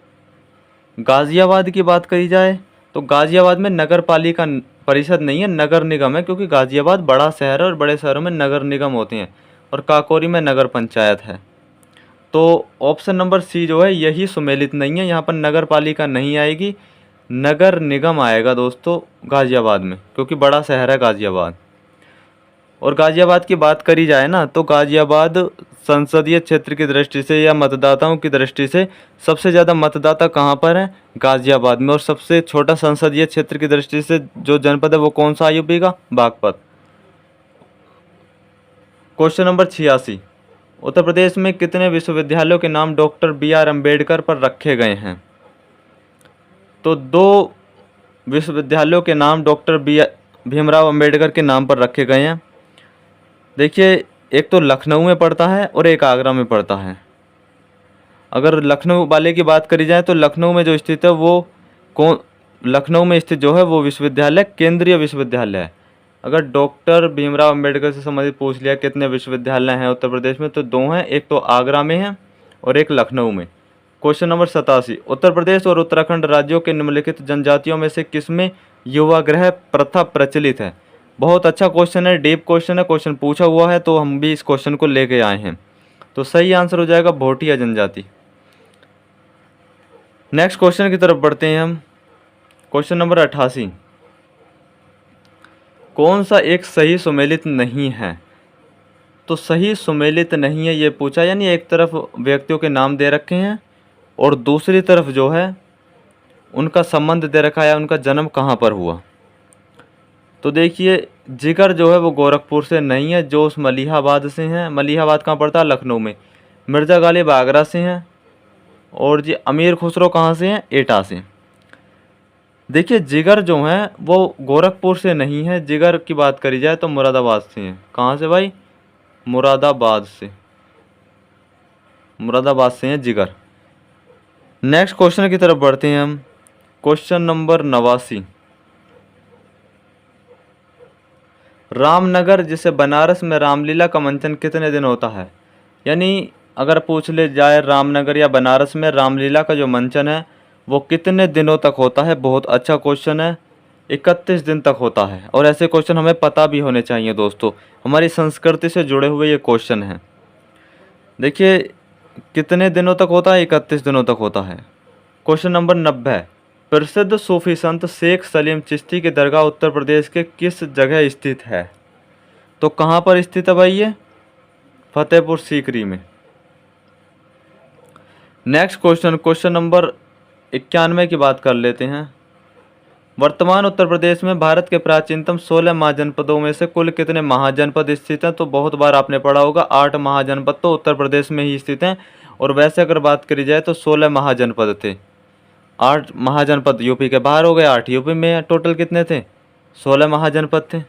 [SPEAKER 1] गाज़ियाबाद की बात करी जाए तो गाज़ियाबाद में नगर पालिका परिषद नहीं है, नगर निगम है, क्योंकि गाज़ियाबाद बड़ा शहर है और बड़े शहरों में नगर निगम होते हैं। और काकोरी में नगर पंचायत है। तो ऑप्शन नंबर सी जो है यही सुमेलित नहीं है, यहाँ पर नगर पालिका नहीं आएगी, नगर निगम आएगा दोस्तों गाज़ियाबाद में, क्योंकि बड़ा शहर है गाज़ियाबाद। और गाज़ियाबाद की बात करी जाए ना, तो गाज़ियाबाद संसदीय क्षेत्र की दृष्टि से या मतदाताओं की दृष्टि से सबसे ज़्यादा मतदाता कहाँ पर हैं? गाज़ियाबाद में। और सबसे छोटा संसदीय क्षेत्र की दृष्टि से जो जनपद है वो कौन सा यूपी का? बागपत। क्वेश्चन नंबर 86, उत्तर प्रदेश में कितने विश्वविद्यालयों के नाम डॉक्टर B.R. अम्बेडकर पर रखे गए हैं? तो 2 विश्वविद्यालयों के नाम डॉक्टर भीमराव अम्बेडकर के नाम पर रखे गए हैं। देखिए, एक तो लखनऊ में पड़ता है और एक आगरा में पड़ता है। अगर लखनऊ वाले की बात करी जाए तो लखनऊ में जो स्थित है वो लखनऊ में स्थित जो है वो विश्वविद्यालय केंद्रीय विश्वविद्यालय है। अगर डॉक्टर भीमराव अम्बेडकर से संबंधित पूछ लिया कितने विश्वविद्यालय हैं उत्तर प्रदेश में, तो 2 हैं, एक तो आगरा में है और एक लखनऊ में। क्वेश्चन नंबर 87, उत्तर प्रदेश और उत्तराखंड राज्यों के निम्नलिखित जनजातियों में से किसमें युवागृह प्रथा प्रचलित है? बहुत अच्छा क्वेश्चन है, डीप क्वेश्चन है, क्वेश्चन पूछा हुआ है, तो हम भी इस क्वेश्चन को लेके आए हैं। तो सही आंसर हो जाएगा भोटिया जनजाति। नेक्स्ट क्वेश्चन की तरफ बढ़ते हैं हम। क्वेश्चन नंबर 88, कौन सा एक सही सुमेलित नहीं है? तो सही सुमेलित नहीं है ये पूछा, यानी एक तरफ व्यक्तियों के नाम दे रखे हैं और दूसरी तरफ जो है उनका संबंध दे रखा है, उनका जन्म कहाँ पर हुआ। तो देखिए, जिगर जो है वो गोरखपुर से नहीं है, जोश मलिहाबाद से हैं। मलिहाबाद कहाँ पड़ता है? लखनऊ में। मिर्ज़ा गालिब आगरा से हैं और जी अमीर खुसरो कहाँ से हैं? एटा से। देखिए, जिगर जो हैं वो गोरखपुर से नहीं है, जिगर की बात करी जाए तो मुरादाबाद से हैं। कहाँ से भाई? मुरादाबाद से। मुरादाबाद से हैं जिगर। नेक्स्ट क्वेश्चन की तरफ बढ़ते हैं हम। क्वेश्चन नंबर 89, रामनगर जिसे बनारस में रामलीला का मंचन कितने दिन होता है? यानी अगर पूछ ले जाए रामनगर या बनारस में रामलीला का जो मंचन है वो कितने दिनों तक होता है? बहुत अच्छा क्वेश्चन है। 31 दिन तक होता है। और ऐसे क्वेश्चन हमें पता भी होने चाहिए दोस्तों, हमारी संस्कृति से जुड़े हुए ये क्वेश्चन हैं। देखिए, कितने दिनों तक होता है? 31 दिनों तक होता है। क्वेश्चन नंबर 90, प्रसिद्ध सूफी संत शेख सलीम चिश्ती की दरगाह उत्तर प्रदेश के किस जगह स्थित है? तो कहाँ पर स्थित है भाई ये? फतेहपुर सीकरी में। नेक्स्ट क्वेश्चन, क्वेश्चन नंबर 91 की बात कर लेते हैं। वर्तमान उत्तर प्रदेश में भारत के प्राचीनतम 16 महाजनपदों में से कुल कितने महाजनपद स्थित हैं? तो बहुत बार आपने पढ़ा होगा 8 महाजनपद तो उत्तर प्रदेश में ही स्थित हैं। और वैसे अगर बात करी जाए तो 16 महाजनपद थे। 8 महाजनपद यूपी के बाहर हो गए, 8 यूपी में। टोटल कितने थे? 16 महाजनपद थे।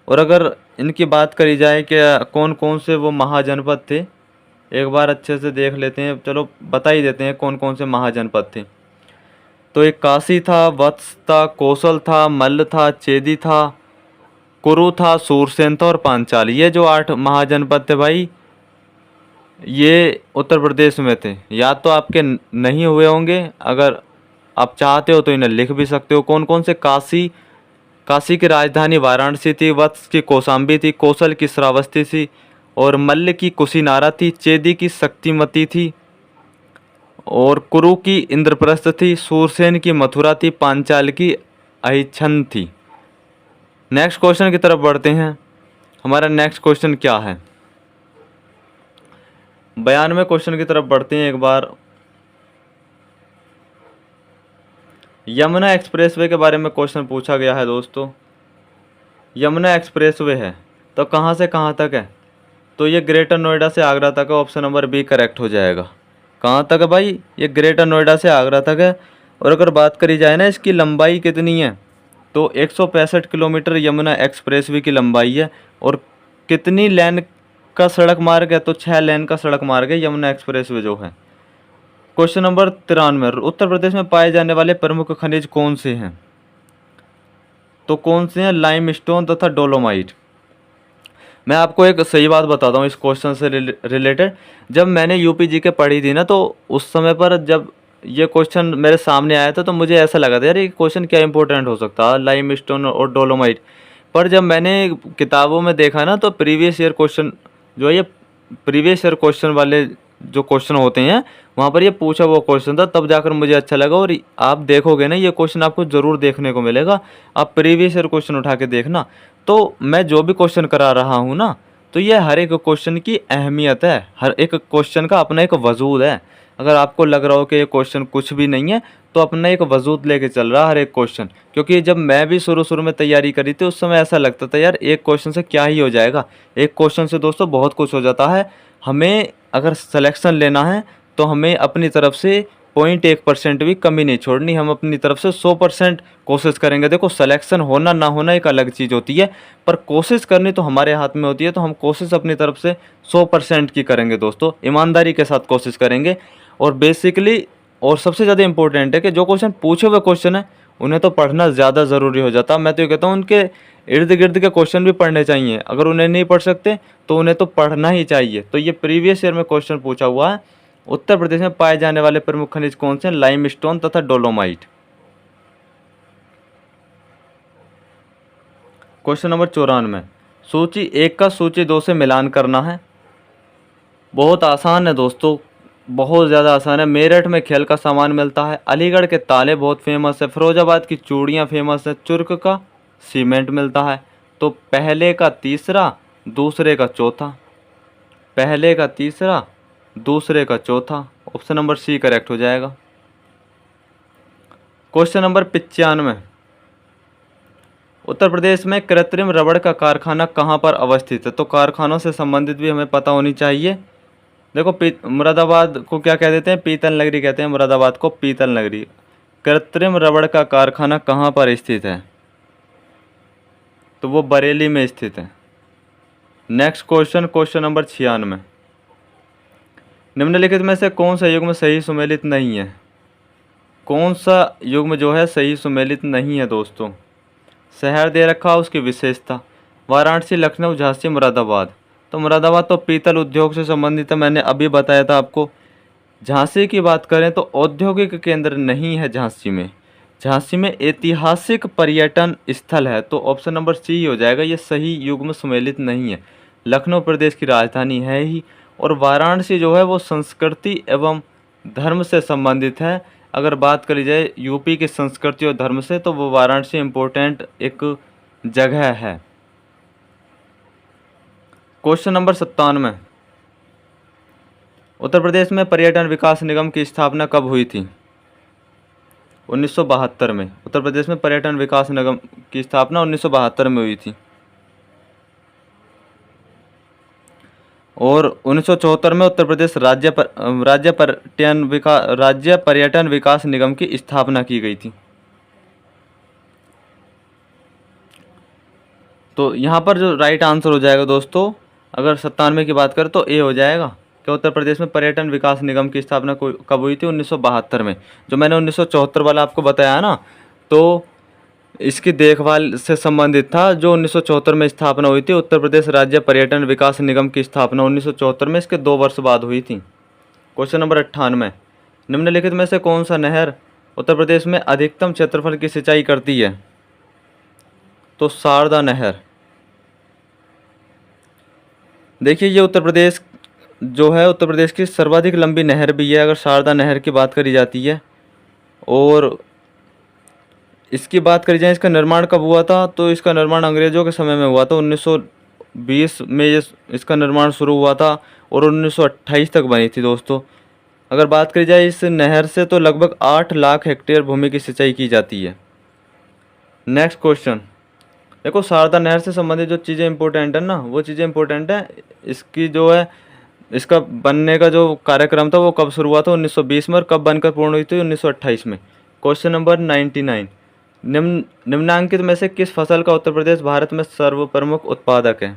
[SPEAKER 1] और अगर इनकी बात करी जाए कि कौन कौन से वो महाजनपद थे, एक बार अच्छे से देख लेते हैं। चलो बता ही देते हैं कौन कौन से महाजनपद थे। तो एक काशी था, वत्स था, कौशल था, मल्ल था, चेदी था, कुरु था, सूरसेन था और पांचाल। ये जो 8 महाजनपद थे भाई, ये उत्तर प्रदेश में थे। याद तो आपके नहीं हुए होंगे, अगर आप चाहते हो तो इन्हें लिख भी सकते हो। कौन कौन से? काशी की राजधानी वाराणसी थी, वत्स की कौशाम्बी थी, कौशल की श्रावस्ती थी और मल्ल की कुशीनारा थी, चेदी की शक्तिमती थी और कुरु की इंद्रप्रस्थ थी, सूरसेन की मथुरा थी, पांचाल की अहिच्छन थी। नेक्स्ट क्वेश्चन की तरफ बढ़ते हैं। हमारा नेक्स्ट क्वेश्चन क्या है? 92 क्वेश्चन की तरफ बढ़ते हैं एक बार। यमुना एक्सप्रेसवे के बारे में क्वेश्चन पूछा गया है दोस्तों। यमुना एक्सप्रेसवे है तो कहाँ से कहाँ तक है? तो ये ग्रेटर नोएडा से आगरा तक है। ऑप्शन नंबर बी करेक्ट हो जाएगा। कहाँ तक है भाई? ये ग्रेटर नोएडा से आगरा तक है। और अगर बात करी जाए ना इसकी लंबाई कितनी है, तो 165 किलोमीटर यमुना एक्सप्रेसवे की लंबाई है। और कितनी लेन का सड़क मार्ग है? तो 6 लेन का सड़क मार्ग है यमुना एक्सप्रेसवे जो है। क्वेश्चन नंबर 93, उत्तर प्रदेश में पाए जाने वाले प्रमुख खनिज कौन से हैं? तो कौन से हैं? लाइमस्टोन तथा डोलोमाइट। मैं आपको एक सही बात बताता हूँ इस क्वेश्चन से रिलेटेड। जब मैंने यूपी जीके पढ़ी थी ना, तो उस समय पर जब ये क्वेश्चन मेरे सामने आया था तो मुझे ऐसा लगा था यार ये क्वेश्चन क्या इंपॉर्टेंट हो सकता है, लाइमस्टोन और डोलोमाइट। पर जब मैंने किताबों में देखा ना, तो प्रीवियस ईयर क्वेश्चन जो है, ये प्रीवियस ईयर क्वेश्चन वाले जो क्वेश्चन होते हैं वहाँ पर ये पूछा हुआ क्वेश्चन था, तब जाकर मुझे अच्छा लगा। और आप देखोगे ना, ये क्वेश्चन आपको ज़रूर देखने को मिलेगा। आप प्रीवियस ईयर क्वेश्चन उठा के देखना, तो मैं जो भी क्वेश्चन करा रहा हूँ ना, तो ये हर एक क्वेश्चन की अहमियत है, हर एक क्वेश्चन का अपना एक वजूद है। अगर आपको लग रहा हो कि ये क्वेश्चन कुछ भी नहीं है, तो अपना एक वजूद लेके चल रहा है हर एक क्वेश्चन। क्योंकि जब मैं भी शुरू में तैयारी करी थी, उस समय ऐसा लगता था यार एक क्वेश्चन से क्या ही हो जाएगा। एक क्वेश्चन से दोस्तों बहुत कुछ हो जाता है। हमें अगर सिलेक्शन लेना है तो हमें अपनी तरफ से 0.1% भी कमी नहीं छोड़नी, हम अपनी तरफ से 100% कोशिश करेंगे। देखो सिलेक्शन होना ना होना एक अलग चीज़ होती है, पर कोशिश करनी तो हमारे हाथ में होती है। तो हम कोशिश अपनी तरफ से 100% की करेंगे दोस्तों, ईमानदारी के साथ कोशिश करेंगे। और बेसिकली और सबसे ज़्यादा इंपॉर्टेंट है कि जो क्वेश्चन पूछे हुए क्वेश्चन है उन्हें तो पढ़ना ज़्यादा ज़रूरी हो जाता है। मैं तो ये कहता हूँ उनके इर्द गिर्द के क्वेश्चन भी पढ़ने चाहिए। अगर उन्हें नहीं पढ़ सकते तो उन्हें तो पढ़ना ही चाहिए। तो ये प्रीवियस ईयर में क्वेश्चन पूछा हुआ है, उत्तर प्रदेश में पाए जाने वाले प्रमुख खनिज कौन से हैं? लाइमस्टोन तथा डोलोमाइट। क्वेश्चन नंबर 94, सूची 1 का सूची 2 से मिलान करना है। बहुत आसान है दोस्तों, बहुत ज़्यादा आसान है। मेरठ में खेल का सामान मिलता है, अलीगढ़ के ताले बहुत फेमस है, फिरोजाबाद की चूड़ियाँ फेमस है, चुर्क का सीमेंट मिलता है। तो पहले का तीसरा, दूसरे का चौथा, पहले का तीसरा, दूसरे का चौथा, ऑप्शन नंबर सी करेक्ट हो जाएगा। क्वेश्चन नंबर 95, उत्तर प्रदेश में कृत्रिम रबड़ का कारखाना कहाँ पर अवस्थित है? तो कारखानों से संबंधित भी हमें पता होनी चाहिए। देखो मुरादाबाद को क्या कह देते हैं? पीतल नगरी कहते हैं, मुरादाबाद को पीतल नगरी। कृत्रिम रबड़ का कारखाना कहाँ पर स्थित है? तो वो बरेली में स्थित है। नेक्स्ट क्वेश्चन, क्वेश्चन नंबर 96, निम्नलिखित में से कौन सा युग्म सही सुमेलित नहीं है? कौन सा युग्म जो है सही सुमेलित नहीं है दोस्तों? शहर दे रखा उसकी विशेषता, वाराणसी, लखनऊ, झांसी, मुरादाबाद। तो मुरादाबाद तो पीतल उद्योग से संबंधित है, मैंने अभी बताया था आपको। झांसी की बात करें तो औद्योगिक केंद्र नहीं है झांसी में। झांसी में ऐतिहासिक पर्यटन स्थल है। तो ऑप्शन नंबर सी हो जाएगा, ये सही युग्म सुमेलित नहीं है। लखनऊ प्रदेश की राजधानी है ही, और वाराणसी जो है वो संस्कृति एवं धर्म से संबंधित है। अगर बात करी जाए यूपी की संस्कृति और धर्म से, तो वो वाराणसी इम्पोर्टेंट एक जगह है। क्वेश्चन नंबर 97, उत्तर प्रदेश में पर्यटन विकास निगम की स्थापना कब हुई थी? 1972 में। उत्तर प्रदेश में पर्यटन विकास निगम की स्थापना 1972 में हुई थी। और 1974 में उत्तर प्रदेश राज्य पर्यटन विकास निगम की स्थापना की गई थी। तो यहाँ पर जो राइट आंसर हो जाएगा दोस्तों, अगर 97 की बात करें तो ए हो जाएगा कि उत्तर प्रदेश में पर्यटन विकास निगम की स्थापना कब हुई थी? 1972 में। जो मैंने 1974 वाला आपको बताया ना, तो इसकी देखभाल से संबंधित था। जो 1974 में स्थापना हुई थी, उत्तर प्रदेश राज्य पर्यटन विकास निगम की स्थापना 1974 में, इसके 2 वर्ष बाद हुई थी। क्वेश्चन नंबर 98, निम्नलिखित में से कौन सा नहर उत्तर प्रदेश में अधिकतम क्षेत्रफल की सिंचाई करती है? तो शारदा नहर। देखिए ये उत्तर प्रदेश जो है, उत्तर प्रदेश की सर्वाधिक लंबी नहर भी है अगर शारदा नहर की बात करी जाती है। और इसकी बात करी जाए इसका निर्माण कब हुआ था, तो इसका निर्माण अंग्रेज़ों के समय में हुआ था। 1920 में इसका निर्माण शुरू हुआ था और 1928 तक बनी थी दोस्तों। अगर बात करी जाए इस नहर से, तो लगभग 8 लाख हेक्टेयर भूमि की सिंचाई की जाती है। नेक्स्ट क्वेश्चन, देखो शारदा नहर से संबंधित जो चीज़ें इंपॉर्टेंट है ना, वो चीज़ें इंपॉर्टेंट है। इसकी जो है, इसका बनने का जो कार्यक्रम था वो कब शुरू हुआ था? 1920 में। और कब बनकर पूर्ण हुई थी? 1928 में। क्वेश्चन नंबर 99, निम्नांकित में से किस फसल का उत्तर प्रदेश भारत में सर्व प्रमुख उत्पादक है?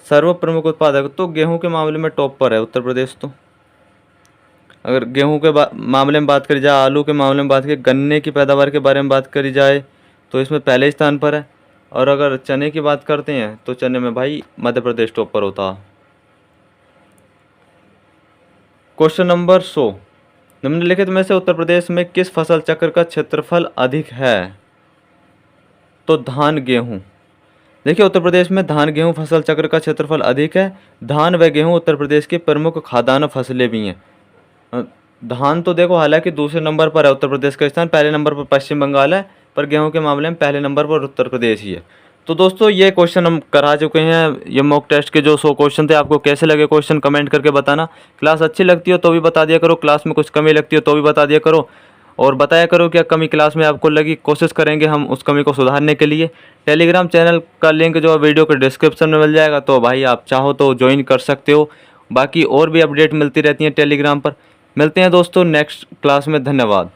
[SPEAKER 1] सर्व प्रमुख उत्पादक तो गेहूं के मामले में टॉप पर है उत्तर प्रदेश। तो अगर गेहूं के मामले में बात करी जाए, आलू के मामले में बात करी, गन्ने की पैदावार के बारे में बात करी जाए, तो इसमें पहले स्थान पर है। और अगर चने की बात करते हैं तो चने में भाई मध्य प्रदेश टॉप पर होता है। क्वेश्चन नंबर 100, निम्नलिखित में से उत्तर प्रदेश में किस फसल चक्र का क्षेत्रफल अधिक है? तो धान गेहूं। देखिए उत्तर प्रदेश में धान गेहूं फसल चक्र का क्षेत्रफल अधिक है। धान व गेहूं उत्तर प्रदेश की प्रमुख खाद्यान्न फसलें भी हैं। धान तो देखो हालांकि दूसरे नंबर पर है उत्तर प्रदेश का स्थान, पहले नंबर पर पश्चिम बंगाल है, पर गेहूं के मामले में पहले नंबर पर उत्तर प्रदेश ही है। तो दोस्तों ये क्वेश्चन हम करा चुके हैं, ये मॉक टेस्ट के जो 100 क्वेश्चन थे। आपको कैसे लगे क्वेश्चन कमेंट करके बताना। क्लास अच्छी लगती हो तो भी बता दिया करो, क्लास में कुछ कमी लगती हो तो भी बता दिया करो, और बताया करो क्या कमी क्लास में आपको लगी। कोशिश करेंगे हम उस कमी को सुधारने के लिए। टेलीग्राम चैनल का लिंक जो वीडियो के डिस्क्रिप्शन में मिल जाएगा, तो भाई आप चाहो तो ज्वाइन कर सकते हो। बाकी और भी अपडेट मिलती रहती हैं टेलीग्राम पर। मिलते हैं दोस्तों नेक्स्ट क्लास में, धन्यवाद।